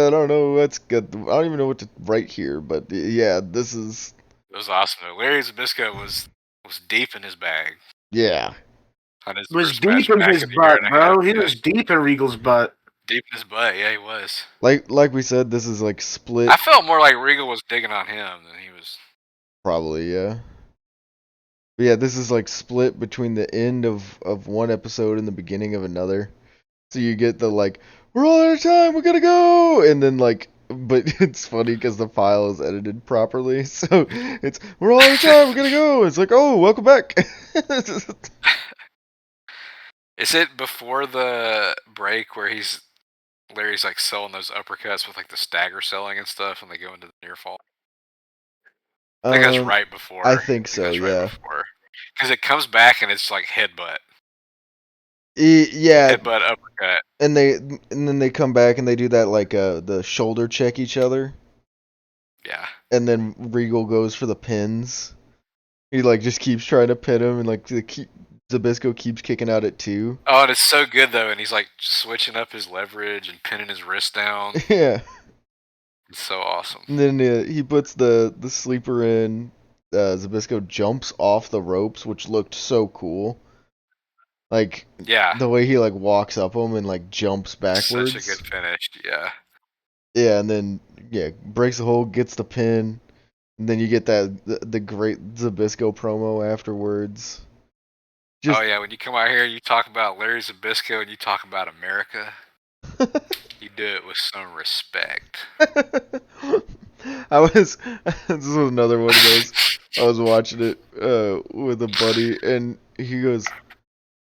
I don't know what's good. I don't even know what to write here, but yeah, this is. It was awesome. Larry Zbyszko was deep in his bag. Yeah. Was deep in his butt, bro. He was deep in Regal's butt. Deep in his butt, yeah, he was. Like we said, this is like split. I felt more like Regal was digging on him than he was. Probably, yeah. But yeah, this is like split between the end of one episode and the beginning of another. So you get the like, we're all out of time, we gotta go, and then like, but it's funny because the file is edited properly, so it's we're all out of time, we gotta go. It's like, oh, welcome back. Is it before the break where Larry's like selling those uppercuts with like the stagger selling and stuff, and they go into the near fall? I think that's right before. I think so, yeah. Because it comes back and it's like headbutt. Yeah. Headbutt uppercut. And then they come back and they do that like the shoulder check each other. Yeah. And then Regal goes for the pins. He like just keeps trying to pin him, and like Zbyszko keeps kicking out at 2. Oh, and it's so good though, and he's like switching up his leverage and pinning his wrist down. Yeah. It's so awesome. And then he puts the sleeper in. Zbyszko jumps off the ropes, which looked so cool. Like, yeah, the way he like walks up them and like jumps backwards. Such a good finish. Yeah. Yeah, and then breaks the hold, gets the pin, and then you get the great Zbyszko promo afterwards. Oh yeah, when you come out here, you talk about Larry Zbyszko and you talk about America. You do it with some respect. This was another one of those. I was watching it with a buddy, and he goes,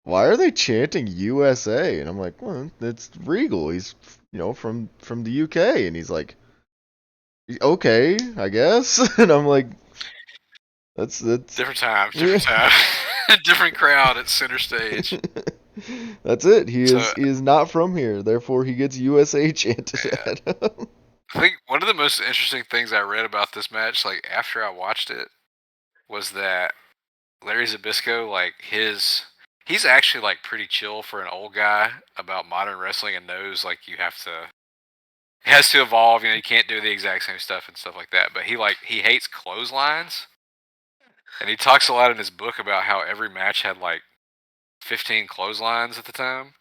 "Why are they chanting USA?" And I'm like, "Well, it's Regal. He's from the UK." And he's like, "Okay, I guess." And I'm like, "That's different time, different crowd at center stage." That's it. He is not from here, therefore he gets USA chanted at him. I think one of the most interesting things I read about this match, like after I watched it, was that Larry Zbyszko, like he's actually like pretty chill for an old guy about modern wrestling, and knows like it has to evolve. You can't do the exact same stuff and stuff like that. But he hates clotheslines, and he talks a lot in his book about how every match had like 15 clotheslines at the time,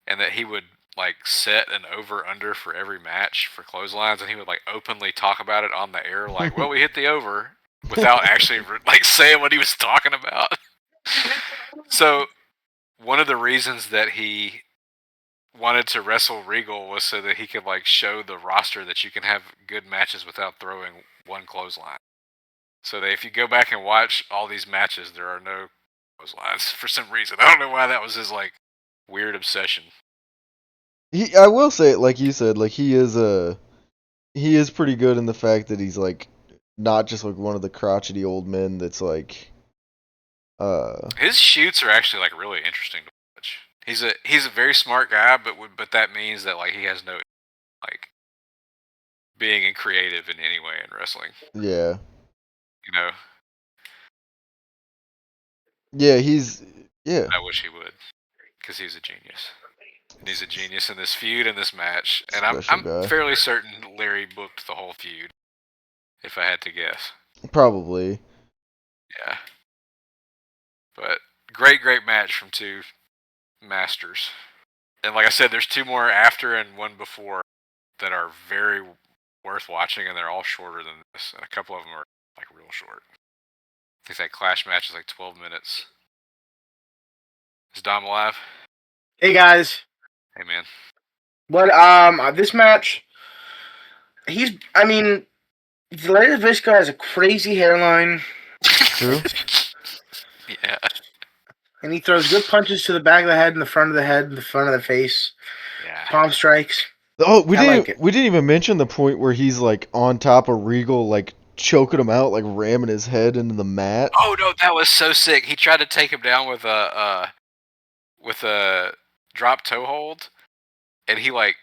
and that he would like set an over under for every match for clotheslines, and he would like openly talk about it on the air, like, well, we hit the over, without actually like saying what he was talking about. So one of the reasons that he wanted to wrestle Regal was so that he could like show the roster that you can have good matches without throwing one clothesline. So if you go back and watch all these matches, there are no clotheslines for some reason. I don't know why that was his like weird obsession. I will say, like you said, like he is pretty good in the fact that he's like not just like one of the crotchety old men that's like His shoots are actually like really interesting to watch. He's a very smart guy, but that means that like he has no like being creative in any way in wrestling. yeah. You know, Yeah, yeah. I wish he would, because he's a genius. And he's a genius in this feud and this match. And I'm Special guy. fairly certain Larry booked the whole feud, if I had to guess. Probably. Yeah. But great match from two masters. And like I said, there's two more after and one before that are very worth watching, and they're all shorter than this. And a couple of them are like real short. I think that Clash match is like 12 minutes. Is Dom alive? Hey guys. Hey man. But this match, Larry Zbyszko has a crazy hairline. True. Yeah. And he throws good punches to the back of the head, and the front of the head, and the front of the face. Yeah. Palm strikes. Oh, we like didn't even mention the point where he's like on top of Regal, like choking him out, like ramming his head into the mat. Oh no, that was so sick. He tried to take him down with a drop toe hold, and he like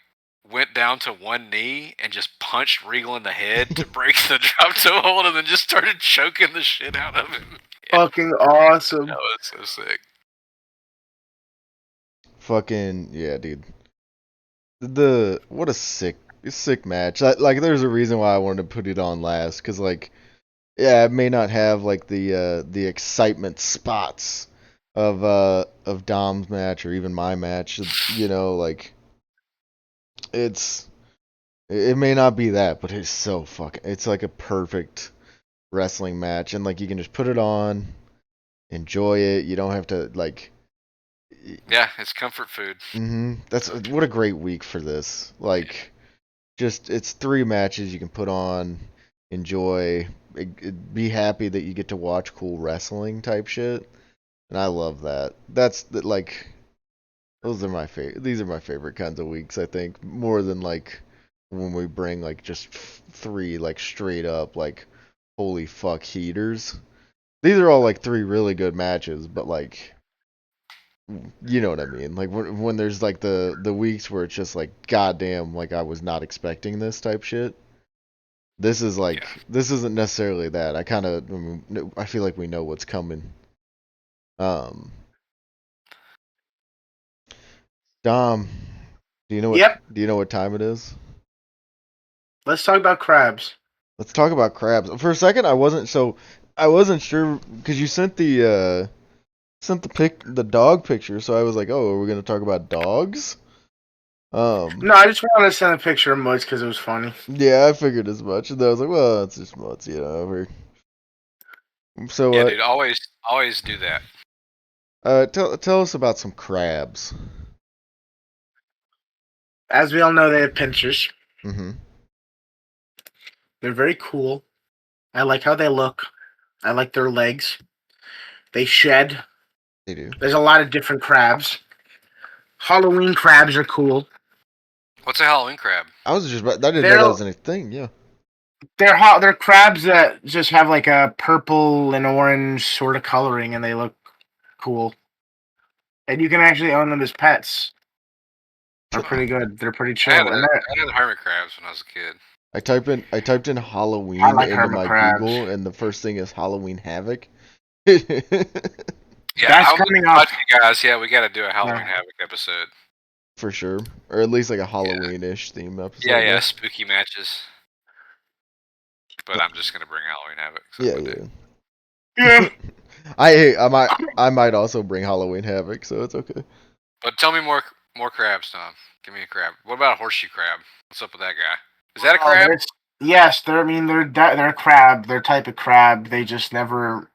went down to one knee and just punched Regal in the head to break the drop toe hold, and then just started choking the shit out of him. Yeah, fucking awesome. that was so sick. Fucking yeah, dude. What a sick match. Like there's a reason why I wanted to put it on last, because like yeah, it may not have like the excitement spots of Dom's match or even my match, you know, like it may not be that, but it's like a perfect wrestling match, and like you can just put it on, enjoy it. You don't have to like. Yeah, it's comfort food. That's what a great week for this. Like, just it's 3 matches you can put on, enjoy, be happy that you get to watch cool wrestling type shit, and I love that. Like those are my favorite. These are my favorite kinds of weeks. I think more than like when we bring like just 3 like straight up like holy fuck heaters. These are all like 3 really good matches, but like. You know what I mean? Like when there's like the weeks where it's just like goddamn, like I was not expecting this type shit. This is like this isn't necessarily that. I feel like we know what's coming. Dom, do you know what time it is? Let's talk about crabs. Let's talk about crabs. For a second I wasn't sure because you sent the dog picture, so I was like, "Oh, are we going to talk about dogs?" No, I just wanted to send a picture of Mutz because it was funny. Yeah, I figured as much. And I was like, well, it's just Mutz, you know. So, yeah, dude, always do that. Tell us about some crabs. As we all know, they have pinchers. Mm-hmm. They're very cool. I like how they look. I like their legs. They shed. They do. There's a lot of different crabs. Halloween crabs are cool. What's a Halloween crab? I didn't know that was anything. Yeah. They're crabs that just have like a purple and orange sort of coloring, and they look cool. And you can actually own them as pets. They're pretty good. They're pretty chill. I had hermit crabs when I was a kid. I typed in Halloween into my crabs. Google, and the first thing is Halloween Havoc. Yeah, that's coming up. You guys, yeah, we got to do a Halloween Havoc episode. For sure. Or at least like a Halloween-ish theme episode. Yeah, spooky matches. But I'm just going to bring Halloween Havoc. Yeah. I might also bring Halloween Havoc, so it's okay. But tell me more crabs, Tom. Give me a crab. What about a horseshoe crab? What's up with that guy? Is that a crab? Yes, they're a crab. They're a type of crab. They just never.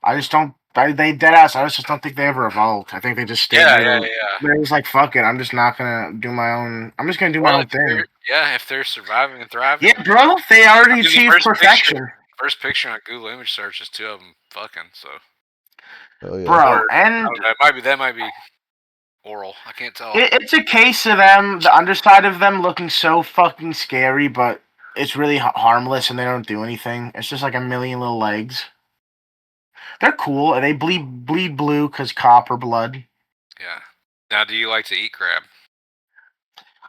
I just don't. They dead ass. I just don't think they ever evolved. I think they just stayed. Yeah. They're just like, fuck it. I'm just not gonna do my own. I'm just gonna do my own thing. If they're surviving and thriving. Yeah, bro. They already achieved perfection. First picture on Google image search is 2 of them fucking. So, Oh yeah. Bro, Or- I and don't know, that might be oral. I can't tell. it's a case of them, the underside of them looking so fucking scary, but it's really harmless and they don't do anything. It's just like a million little legs. They're cool and they bleed blue because copper blood. Yeah. Now, do you like to eat crab?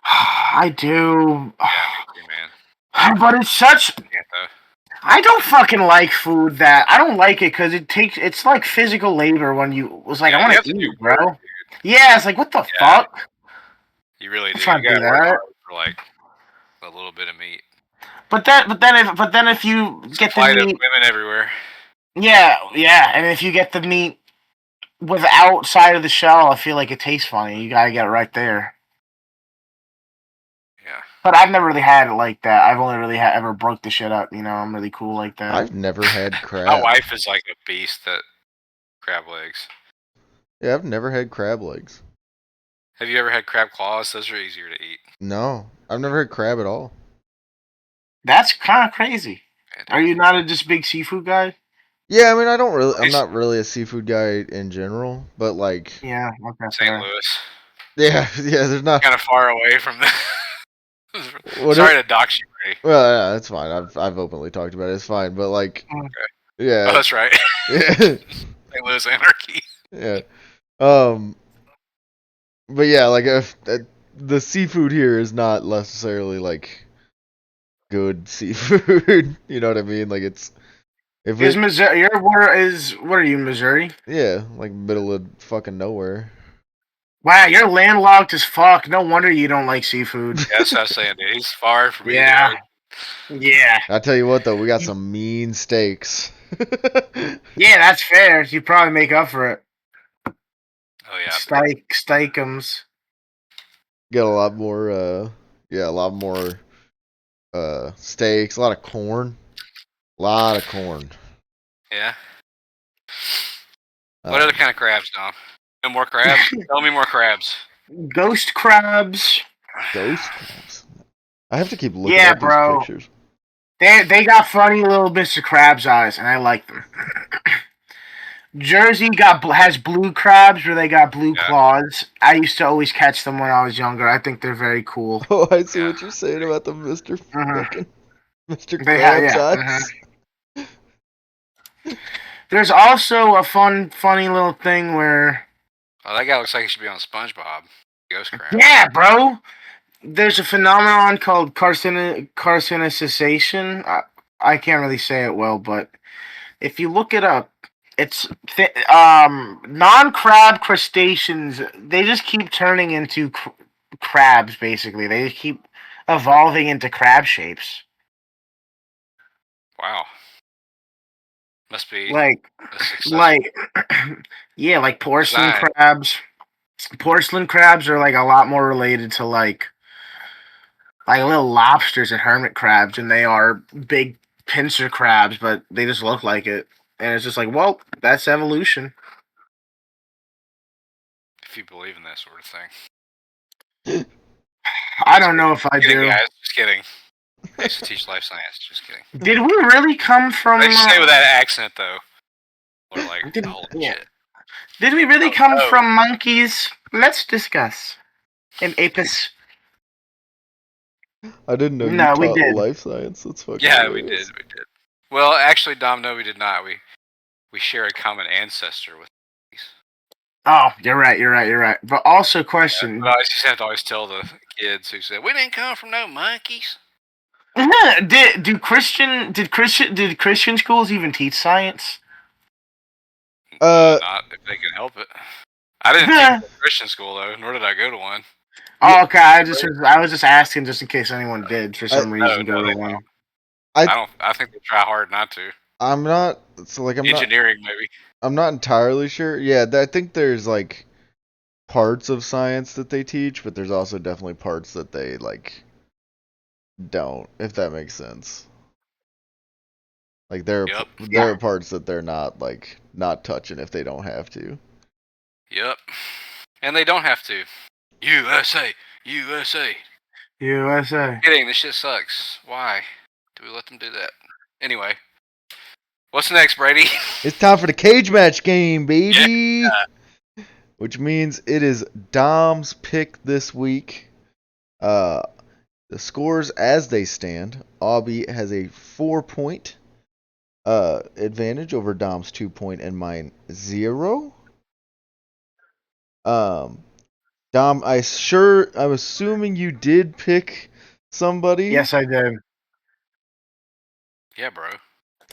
I do. Yeah, me too, man. But it's such. Can't though. I don't fucking like food that I don't like it because it's like physical labor when you was like Yeah, I you want have to to eat, do bro. work. Yeah, it's like what the Yeah. fuck? You really do. I'm trying You to do gotta work that. hard for like a little bit of meat. But then if you It's a get the plight of meat, women everywhere. yeah, and if you get the meat with the outside of the shell, I feel like it tastes funny. You gotta get it right there. Yeah. But I've never really had it like that. I've only really ever broke the shit up. You know, I'm really cool like that. I've never had My crab. wife is like a beast at crab legs. Yeah, I've never had crab legs. Have you ever had crab claws? Those are easier to eat. No, I've never had crab at all. That's kind of crazy. Man, Are you not a just big seafood guy? Yeah, I mean, I'm It's- not really a seafood guy in general, but like, Yeah, okay, St. fair. Louis. yeah, there's not. Kind of far away from the. What Sorry to dox you, Ray. Well, yeah, it's fine. I've openly talked about it. It's fine, but like, Oh, yeah, that's right. yeah, St. Louis anarchy. yeah. Um, but yeah, like if the seafood here is not necessarily like good seafood. You know what I mean? Like it's if Is it, Missouri? What are you, Missouri? yeah, like middle of fucking nowhere. Wow, you're landlocked as fuck. No wonder you don't like seafood. Yeah, that's what I was saying, dude. He's far from Yeah, either. yeah, I tell you what, though, we got some mean steaks. yeah. That's fair. You probably make up for it. Oh yeah. Steakums. Got a lot more steaks, a lot of corn. A lot of corn. Yeah. What other kind of crabs, Dom? No more crabs? Tell me more crabs. Ghost crabs. Ghost crabs. I have to keep looking Yeah, at these bro. pictures. They got funny little Mr. Krabs eyes, and I like them. Jersey has blue crabs where they got blue Yeah. claws. I used to always catch them when I was younger. I think they're very cool. Oh, I see Yeah. what you're saying about the Mr. Mhm. fucking Mr. They have, Krabs yeah. eyes. There's also a funny little thing where, Oh, that guy looks like he should be on SpongeBob. Ghost crab. yeah, bro. There's a phenomenon called carcinicization. I can't really say it well, but if you look it up, it's non-crab crustaceans. They just keep turning into crabs. Basically, they just keep evolving into crab shapes. Wow. Must be Like, a success. like, yeah, like porcelain Design. crabs. Porcelain crabs are like a lot more related to like little lobsters and hermit crabs, and they are big pincer crabs, but they just look like it. And it's just like, well, that's evolution. If you believe in that sort of thing. I don't know if I Just kidding, do. guys. Just kidding. I used to teach life science. Just kidding. Did we really come from? They say with that accent though. We're like, Did- holy yeah. shit. Did we really come no. from monkeys? Let's discuss. An apis. I didn't know No, you we taught did. life science. That's fucking Yeah, we hilarious. did. We did. Well, actually, Dom, no, we did not. We share a common ancestor with these. Oh, you're right. But also, question: But I just have to always tell the kids who said we didn't come from no monkeys. did Christian schools even teach science? Not if they can help it. I didn't teach at a Christian school though, nor did I go to one. Oh, okay. I was just asking just in case anyone did for some reason no, go they to one. don't. I think they try hard not to. I'm not. So like, Engineering, maybe. I'm not entirely sure. Yeah, I think there's like parts of science that they teach, but there's also definitely parts that they like don't, if that makes sense. Like there Yep. are parts that they're not touching if they don't have to. Yep. And they don't have to. USA. USA. USA. Kidding, this shit sucks. Why do we let them do that? Anyway, What's next, Brady? It's time for the cage match game, baby. Yeah. Which means it is Dom's pick this week. The scores as they stand. Aubie has a 4-point advantage over Dom's 2-point and mine 0. Dom, I'm assuming you did pick somebody. Yes, I did. Yeah, bro.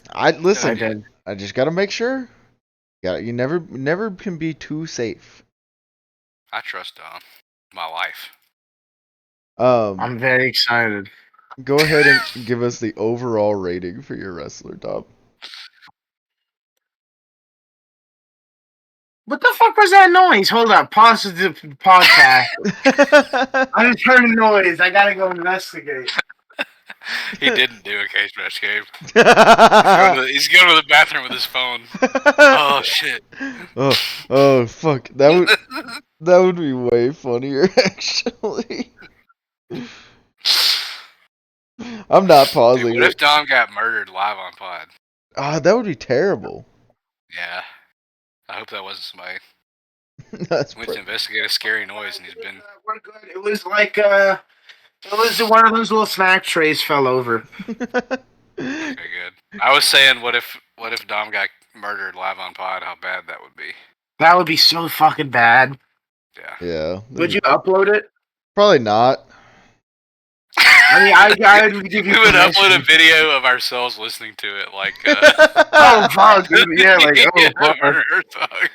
I listen. I did. I just gotta make sure. You never can be too safe. I trust Dom. My life. I'm very excited. Go ahead and give us the overall rating for your wrestler, Dom. What the fuck was that noise? Hold up. Pause the podcast. I just heard a noise. I gotta go investigate. He didn't do a cage match game. He's going to the bathroom with his phone. Oh shit. Oh fuck. That would be way funnier actually. I'm not pausing. Dude, what if Dom got murdered live on pod? That would be terrible. Yeah. I hope that wasn't somebody. That's Went to investigate a scary noise and he's been. We're good. It was like it was one of those little snack trays fell over. Okay, good. I was saying, what if Dom got murdered live on pod? How bad that would be. That would be so fucking bad. Yeah. Yeah. Would you upload it? Probably not. I mean, I would give you. We would permission. upload a video of ourselves listening to it, like. Oh fuck, dude. Yeah, like oh fuck. Murder thug.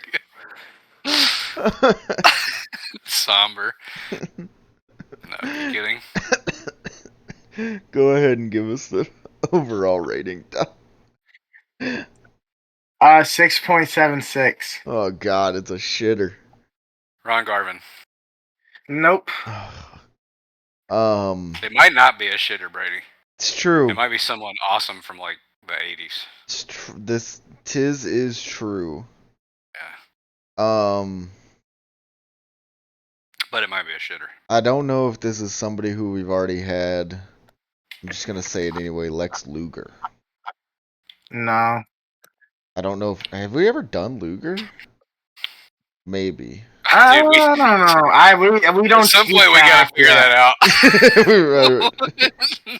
Somber. No, you kidding? Go ahead and give us the overall rating, Dom. 6.76. Oh god, it's a shitter. Ron Garvin. Nope. It might not be a shitter, Brady. It's true. It might be someone awesome from like the 80s. It's tis is true. Yeah. But it might be a shitter. I don't know if this is somebody who we've already had. I'm just gonna say it anyway. Lex Luger. No. I don't know if have we ever done Luger? Maybe. I Dude, don't know. We don't. At some point, we gotta figure that out.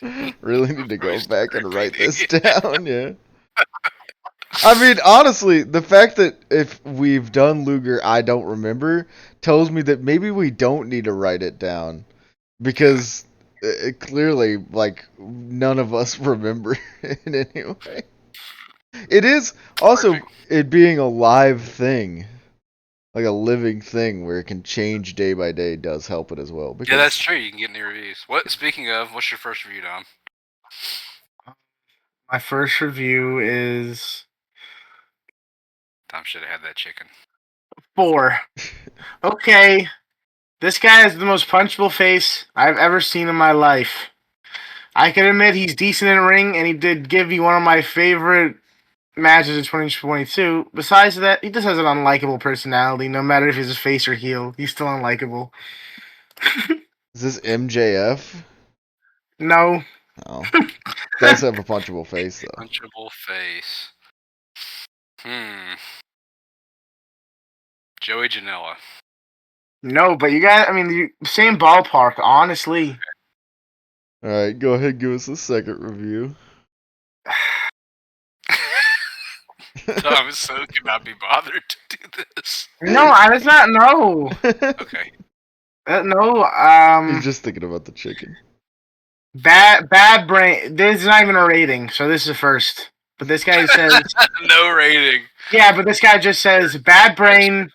We really need to go back and write this down. Yeah. I mean, honestly, the fact that if we've done Luger, I don't remember, tells me that maybe we don't need to write it down, because it clearly, like, none of us remember in any way. It is also it being a live thing, like a living thing where it can change day by day, does help it as well. Yeah, that's true. You can get any reviews. Speaking of, what's your first review, Dom? My first review is Tom should have had that chicken. 4. Okay. This guy has the most punchable face I've ever seen in my life. I can admit he's decent in the ring, and he did give me one of my favorite matches in 2022. Besides that, he just has an unlikable personality. No matter if he's a face or heel, he's still unlikable. Is this MJF? No. No. Does have a punchable face though. Punchable face. Joey Janela. No, but you got, I mean, same ballpark, honestly. Alright, go ahead and give us a second review. Tom is so cannot be bothered to do this. No, I was not, no. Okay. No, He's just thinking about the chicken. Bad brain. This is not even a rating, so this is the first. But this guy says no rating. Yeah, but this guy just says bad brain,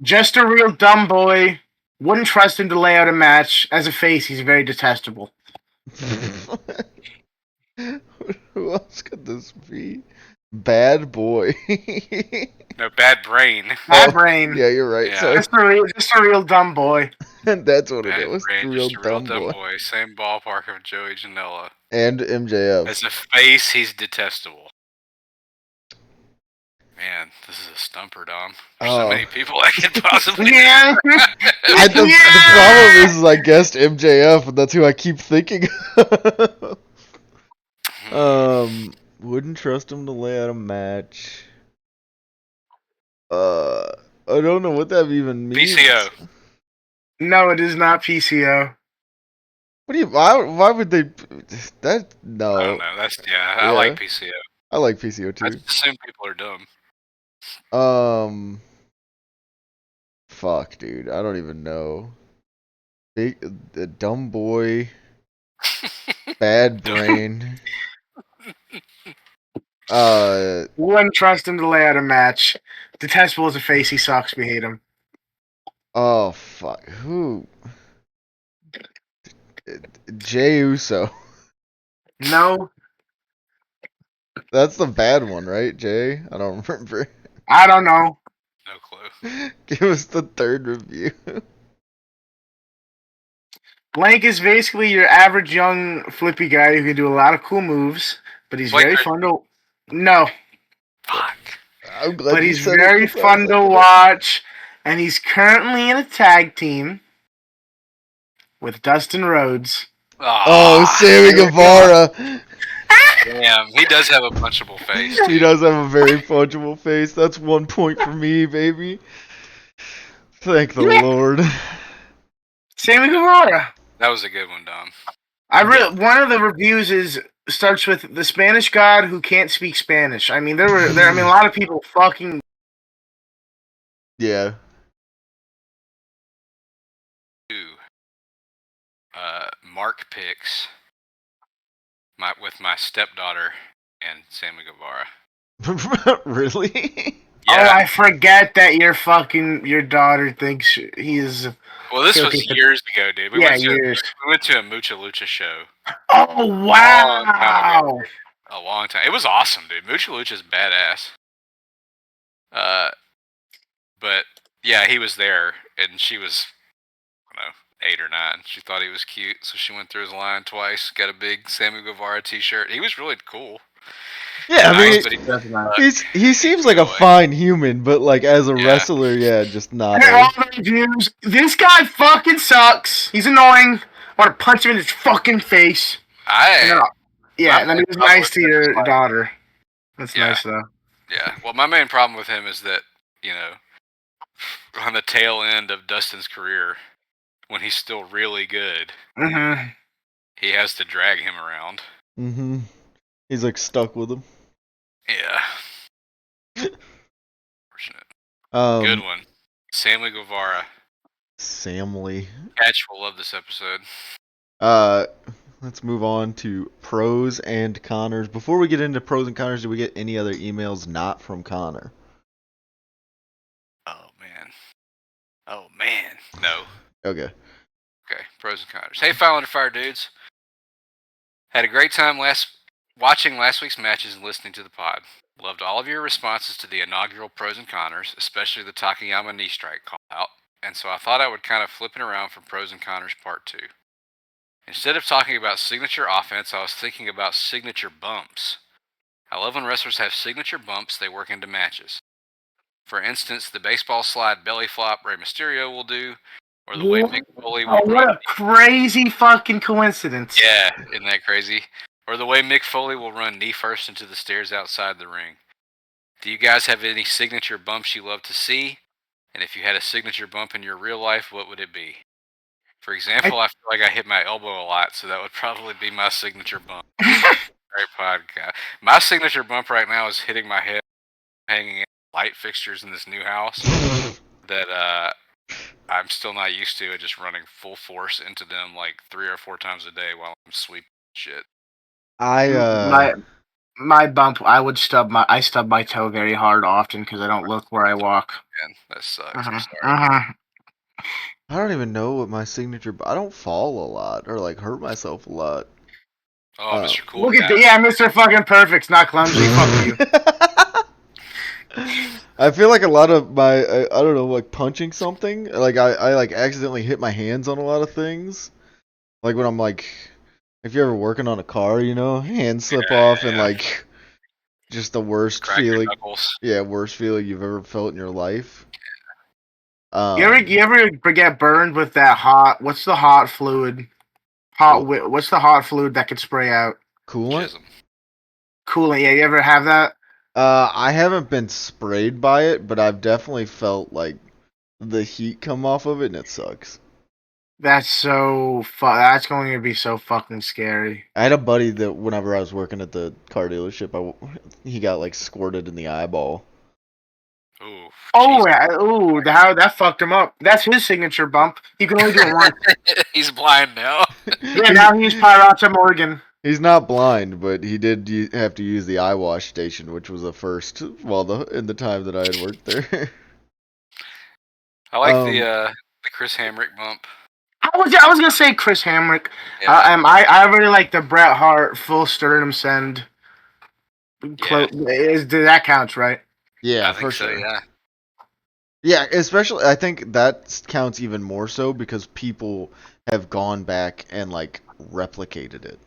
just a real dumb boy. Wouldn't trust him to lay out a match. As a face, he's very detestable. Who else could this be? Bad boy. No, bad brain. Bad brain. Yeah, you're right. Yeah. Sorry. Just a real dumb boy. That's what Bad it was. brain, Real just a real dumb boy. Same ballpark of Joey Janela. And MJF. As a face, he's detestable. Man, this is a stumper, Dom. There's so many people I could possibly. Yeah. The problem is I guessed MJF, and that's who I keep thinking of. Wouldn't trust him to lay out a match. match. I don't know what that even means. PCO. No, it is not PCO. What do you? Why would they? That no. I don't know. That's Yeah. I like PCO. I like PCO I too. just assume people are dumb. Fuck, dude. I don't even know. Big, the dumb boy, bad brain. Wouldn't trust him to lay out a match. Detestable as a face, he sucks. We hate him. Oh fuck. Who? Jey Uso. No, That's the bad one, right, Jay? I don't remember. I don't know. No clue. Give us the third review. Blank is basically your average young flippy guy who can do a lot of cool moves, but he's Blake very Griffin. fun to. No, Fuck. I'm glad but you he's said very it 'cause I fun was to like, watch, and he's currently in a tag team with Dustin Rhodes. Oh, Ah, Sammy Guevara. damn. He does have a punchable face. He does have a very punchable face. That's 1 point for me, baby. Thank the Yeah. Lord. Sammy Guevara. That was a good one, Dom. One of the reviews starts with the Spanish god who can't speak Spanish. I mean, a lot of people fucking. Yeah. Mark picks with my stepdaughter and Sammy Guevara. Really? Oh, I forget that your daughter thinks he is. Well, this was guilty. years ago, dude. We Years. went to a Mucha Lucha show. Oh wow! A long time. It was awesome, dude. Mucha Lucha's badass. But yeah, he was there, and she was, I don't know, 8 or 9. She thought he was cute, so she went through his line twice. Got a big Sammy Guevara T-shirt. He was really cool. Yeah, I mean, he seems like a fine human, but like as a wrestler, yeah, just not. This guy fucking sucks. He's annoying. I want to punch him in his fucking face. And then he was nice to your daughter. That's nice though. Yeah. Well, my main problem with him is that, on the tail end of Dustin's career, when he's still really good, he has to drag him around. Mm-hmm. He's like stuck with him. Yeah. Fortunate. Good one. Sammy Guevara. Samly. Catch will love this episode. Let's move on to pros and Connors. Before we get into pros and Connors, did we get any other emails not from Connor? Oh man. No. Okay. Pros and Connors. Hey, File Under Fire dudes. Had a great time watching last week's matches and listening to the pod. Loved all of your responses to the inaugural pros and Connors, especially the Takayama knee strike call out. And so I thought I would kind of flip it around for pros and Connors part 2. Instead of talking about signature offense, I was thinking about signature bumps. I love when wrestlers have signature bumps they work into matches. For instance, the baseball slide belly flop Rey Mysterio will do, or the way Mick Foley will what a crazy fucking coincidence. Yeah, isn't that crazy? Or the way Mick Foley will run knee first into the stairs outside the ring. Do you guys have any signature bumps you love to see? And if you had a signature bump in your real life, what would it be? For example, I feel like I hit my elbow a lot, so that would probably be my signature bump. Great podcast. My signature bump right now is hitting my head, hanging in light fixtures in this new house that I'm still not used to, and just running full force into them like 3 or 4 times a day while I'm sweeping shit. My bump, I stub my toe very hard often because I don't look where I walk. Man, that sucks. I'm sorry. I don't even know what my signature. I don't fall a lot or like hurt myself a lot. Oh, Mr. Cool. Look at that! Yeah, Mr. Fucking Perfect's not clumsy. Fuck you. I feel like a lot of my I don't know, like punching something, like I like accidentally hit my hands on a lot of things. Like when I'm like, if you're ever working on a car, hands slip off and like just the worst feeling. Yeah, worst feeling you've ever felt in your life. You ever get burned with that hot? What's the hot fluid? What's the hot fluid that could spray out? Coolant. Coolant. Yeah, you ever have that? I haven't been sprayed by it, but I've definitely felt like the heat come off of it, and it sucks. That's that's going to be so fucking scary. I had a buddy that whenever I was working at the car dealership, he got like squirted in the eyeball. Ooh, Oh Jesus. yeah, ooh, how that fucked him up. That's his signature bump. He can only do it once. He's blind now. Yeah, now he's Pirata Morgan. He's not blind, but he did have to use the eye wash station, which was a first. Well, in the time that I had worked there. I like Um, the Chris Hamrick bump. I was gonna say Chris Hamrick. Yeah. I really like the Bret Hart full sternum send. Yeah. That counts, right? yeah, I for think so. sure. Yeah. Yeah, especially I think that counts even more so because people have gone back and like replicated it.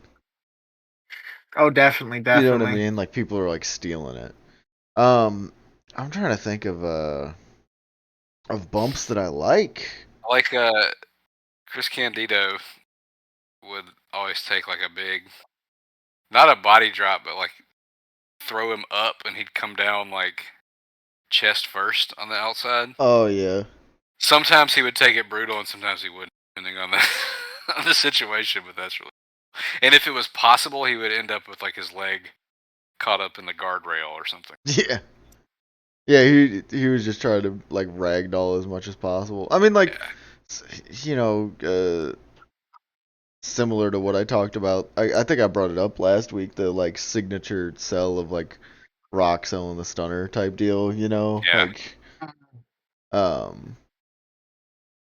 Oh, definitely, You know what I definitely. mean? Like people are like stealing it. Um, I'm trying to think of bumps that I like. I like Chris Candido would always take like a big, not a body drop, but like throw him up and he'd come down like chest first on the outside. Oh yeah. Sometimes he would take it brutal and sometimes he wouldn't, depending on the on the situation. But that's really. And if it was possible, he would end up with like his leg caught up in the guardrail or something. Yeah. Yeah, he was just trying to like ragdoll as much as possible. I mean, like, Yeah. you know, similar to what I talked about. I think I brought it up last week. The like signature sell of like Rock selling the stunner type deal. You know, Yeah. like um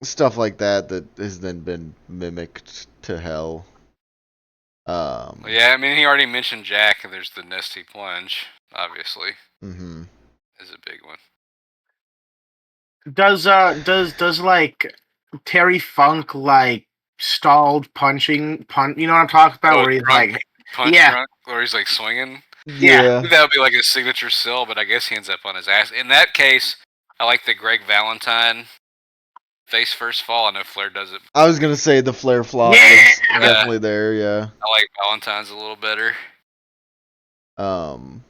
stuff like that that has then been mimicked to hell. Yeah, I mean, he already mentioned Jack, and there's the Nesty Plunge, obviously, Mhm. is a big one. Does like Terry Funk like stalled punch? You know what I'm talking about? Oh, Where he's drunk like, punch yeah, drunk, or he's like swinging. yeah. I think that would be like a signature sell, but I guess he ends up on his ass. In that case, I like the Greg Valentine face first fall. I know Flair does it. I was gonna say the flare flop Yeah! was definitely there. Yeah. I like Valentine's a little better. Um.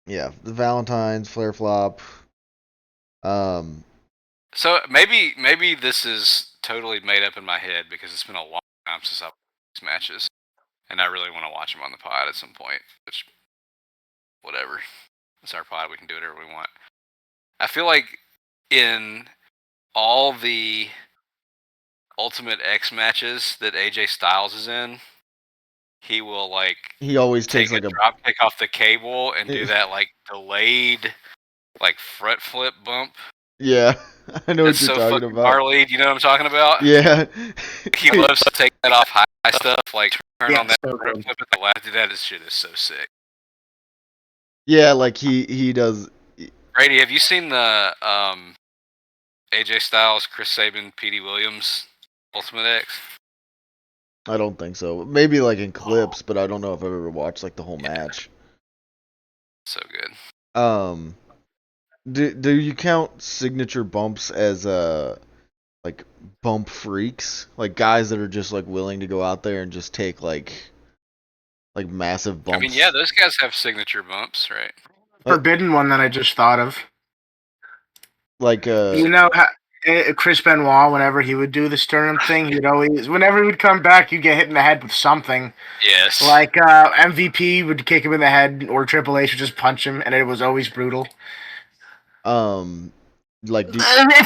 Yeah, the Valentine's flare flop. Um. So maybe this is totally made up in my head because it's been a long time since I've watched these matches, and I really want to watch them on the pod at some point. Which, whatever, it's our pod. We can do whatever we want. I feel like in all the Ultimate X matches that AJ Styles is in, he will like He always take takes a like a. drop kick off the cable and do that like delayed like front flip bump. Yeah, I know That's what you're so talking fucking about. gnarly. Do you know what I'm talking about? Yeah. He loves to take that off high stuff, like turn Yeah, on that so front good. flip at the left. Dude, that is shit is so sick. Yeah, like he does. Brady, have you seen the AJ Styles, Chris Sabin, Petey Williams Ultimate X? I don't think so. Maybe like in clips, but I don't know if I've ever watched like the whole match. So good. Um, do you count signature bumps as like bump freaks, like guys that are just like willing to go out there and just take like massive I mean, yeah, bumps? those guys have signature bumps, right? Forbidden one that I just thought of. Like You know, Chris Benoit, whenever he would do the sternum thing, whenever he would come back, you'd get hit in the head with something. Yes. Like MVP would kick him in the head, or Triple H would just punch him, and it was always brutal. um, like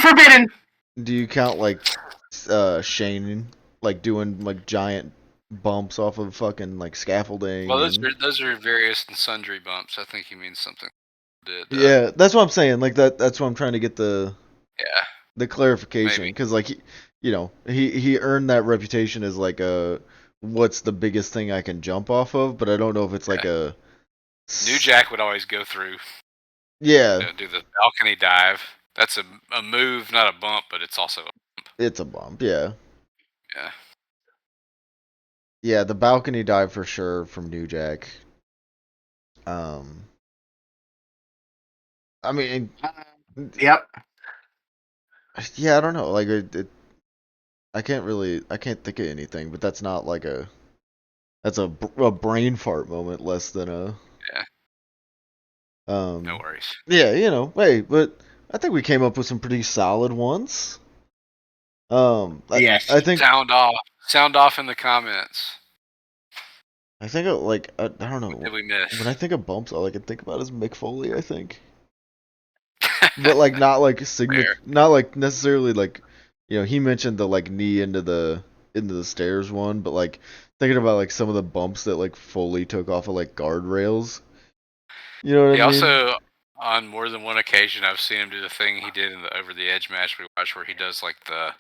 Forbidden. do you count like Shane like doing like giant bumps off of fucking like scaffolding Well, and those are various and sundry bumps. I think he means something. Did yeah, that's what I'm saying. Like that's what I'm trying to get yeah, the clarification maybe. because like he earned that reputation as like a what's the biggest thing I can jump off of, but I don't know if it's like a New Jack would always go through, yeah, do the balcony dive. That's a move, not a bump, but it's also it's a bump, yeah. yeah. Yeah, the balcony dive for sure from New Jack. Um, I mean, Yep. yeah, I don't know. Like I can't think of anything, but that's not like that's a brain fart moment less than a Yeah. No worries. Yeah, hey, but I think we came up with some pretty solid ones. Yes. I think Sound off. Sound off in the comments. I think I don't know. What did we miss? When I think of bumps, all I can think about is Mick Foley. I think, but like not like signature, not like necessarily like, he mentioned the like knee into the stairs one, but like thinking about like some of the bumps that like Foley took off of like guardrails. You know what He I mean? also, on more than one occasion, I've seen him do the thing he did in the Over the Edge match we watched, where he does like the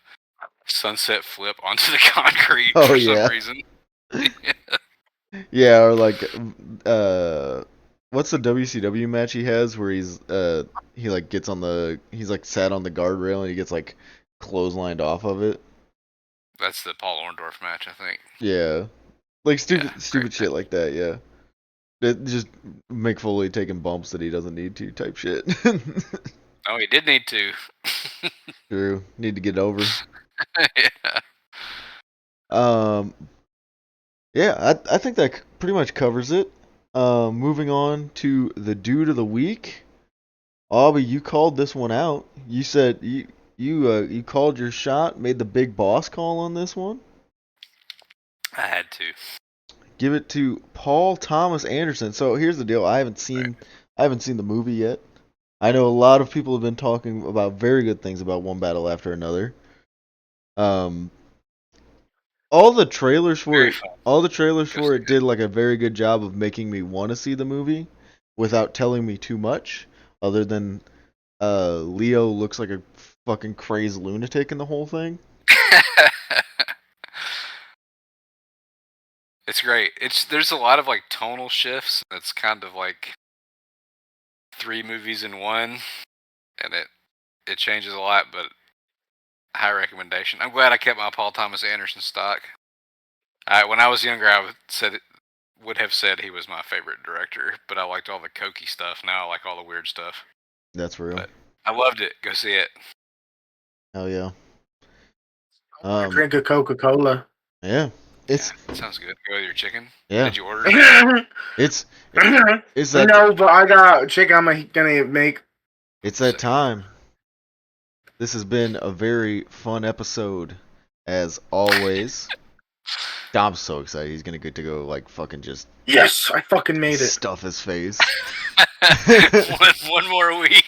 sunset flip onto the concrete Oh, for yeah. some reason. Yeah, or like what's the WCW match he has where he like gets he's like sat on the guardrail and he gets like clotheslined off of it. That's the Paul Orndorff match, I think. Yeah. Like stupid Yeah, stupid great shit match. like that, yeah. It just Mick Foley taking bumps that he doesn't need to type shit. Oh, he did need to. True. Need to get over. Yeah. Um yeah, I think that pretty much covers it. Moving on to the dude of the week. Aubrey, you called this one out. You said you called your shot, made the big boss call on this one. I had to. Give it to Paul Thomas Anderson. So here's the deal. I haven't seen the movie yet. I know a lot of people have been talking about very good things about One Battle After Another. Um, all the trailers for Very it, fun. all the trailers Go for see it did like a very good job of making me want to see the movie without telling me too much, other than Leo looks like a fucking crazed lunatic in the whole thing. It's great. There's a lot of like tonal shifts. It's kind of like 3 movies in one, and it changes a lot. But high recommendation. I'm glad I kept my Paul Thomas Anderson stock. When I was younger, would have said he was my favorite director, but I liked all the Cokie stuff. Now I like all the weird stuff. That's real. But I loved it. Go see it. Hell yeah. Drink a Coca-Cola. Yeah. It's Sounds good. Go with your chicken. Yeah. Did you order it? it's that No, but I got chicken I'm gonna make. it's that time. This has been a very fun episode, as always. Dom's so excited. He's gonna get to go like fucking just Yes, I fucking made it. stuff his face. one more week.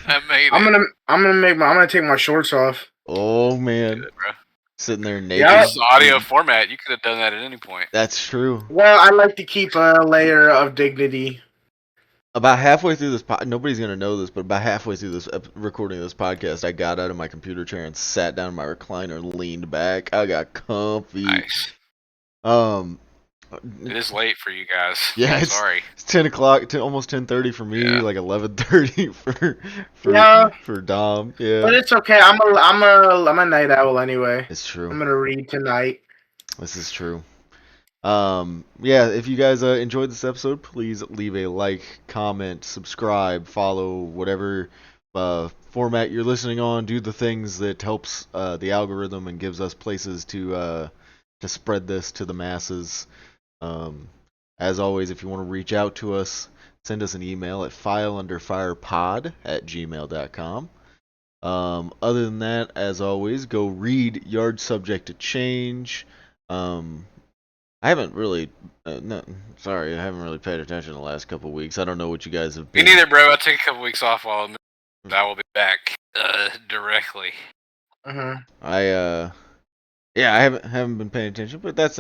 I made it. I'm gonna take my shorts off. Oh man, Good, bro. sitting there naked. Yeah. This is audio format. You could have done that at any point. That's true. Well, I like to keep a layer of dignity. About halfway through this nobody's gonna know this, but about halfway through this recording of this podcast, I got out of my computer chair and sat down in my recliner, leaned back. I got comfy. Nice. It is late for you guys. Yeah, Sorry. It's 10 o'clock, almost 10:30 for me, Yeah. like 11:30 Yeah. for Dom. Yeah, But it's okay. I'm a night owl anyway. it's true. I'm gonna read tonight. This is true. Yeah, if you guys enjoyed this episode, please leave a like, comment, subscribe, follow, whatever format you're listening on. Do the things that helps the algorithm and gives us places to spread this to the masses. As always, if you want to reach out to us, send us an email at fileunderfirepod@gmail.com. Other than that, as always, go read Yard Subject to Change. I haven't really, I haven't really paid attention the last couple of weeks. I don't know what you guys have Me been. neither, bro. I'll take a couple weeks off while I will be back directly. Mm-hmm. I haven't been paying attention, but that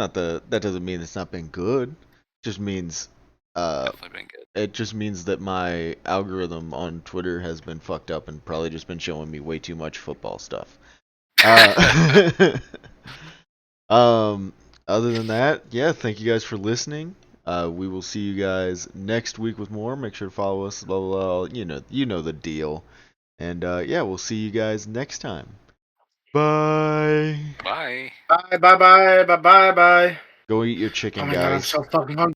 doesn't mean it's not been good. It just means Definitely been good. it just means that my algorithm on Twitter has been fucked up and probably just been showing me way too much football stuff. Other than that, yeah, thank you guys for listening. We will see you guys next week with more. Make sure to follow us, blah blah blah. You know the deal. And yeah, we'll see you guys next time. Bye. Bye. Bye. Go eat your chicken, Oh my guys. God, I'm so fucking hungry.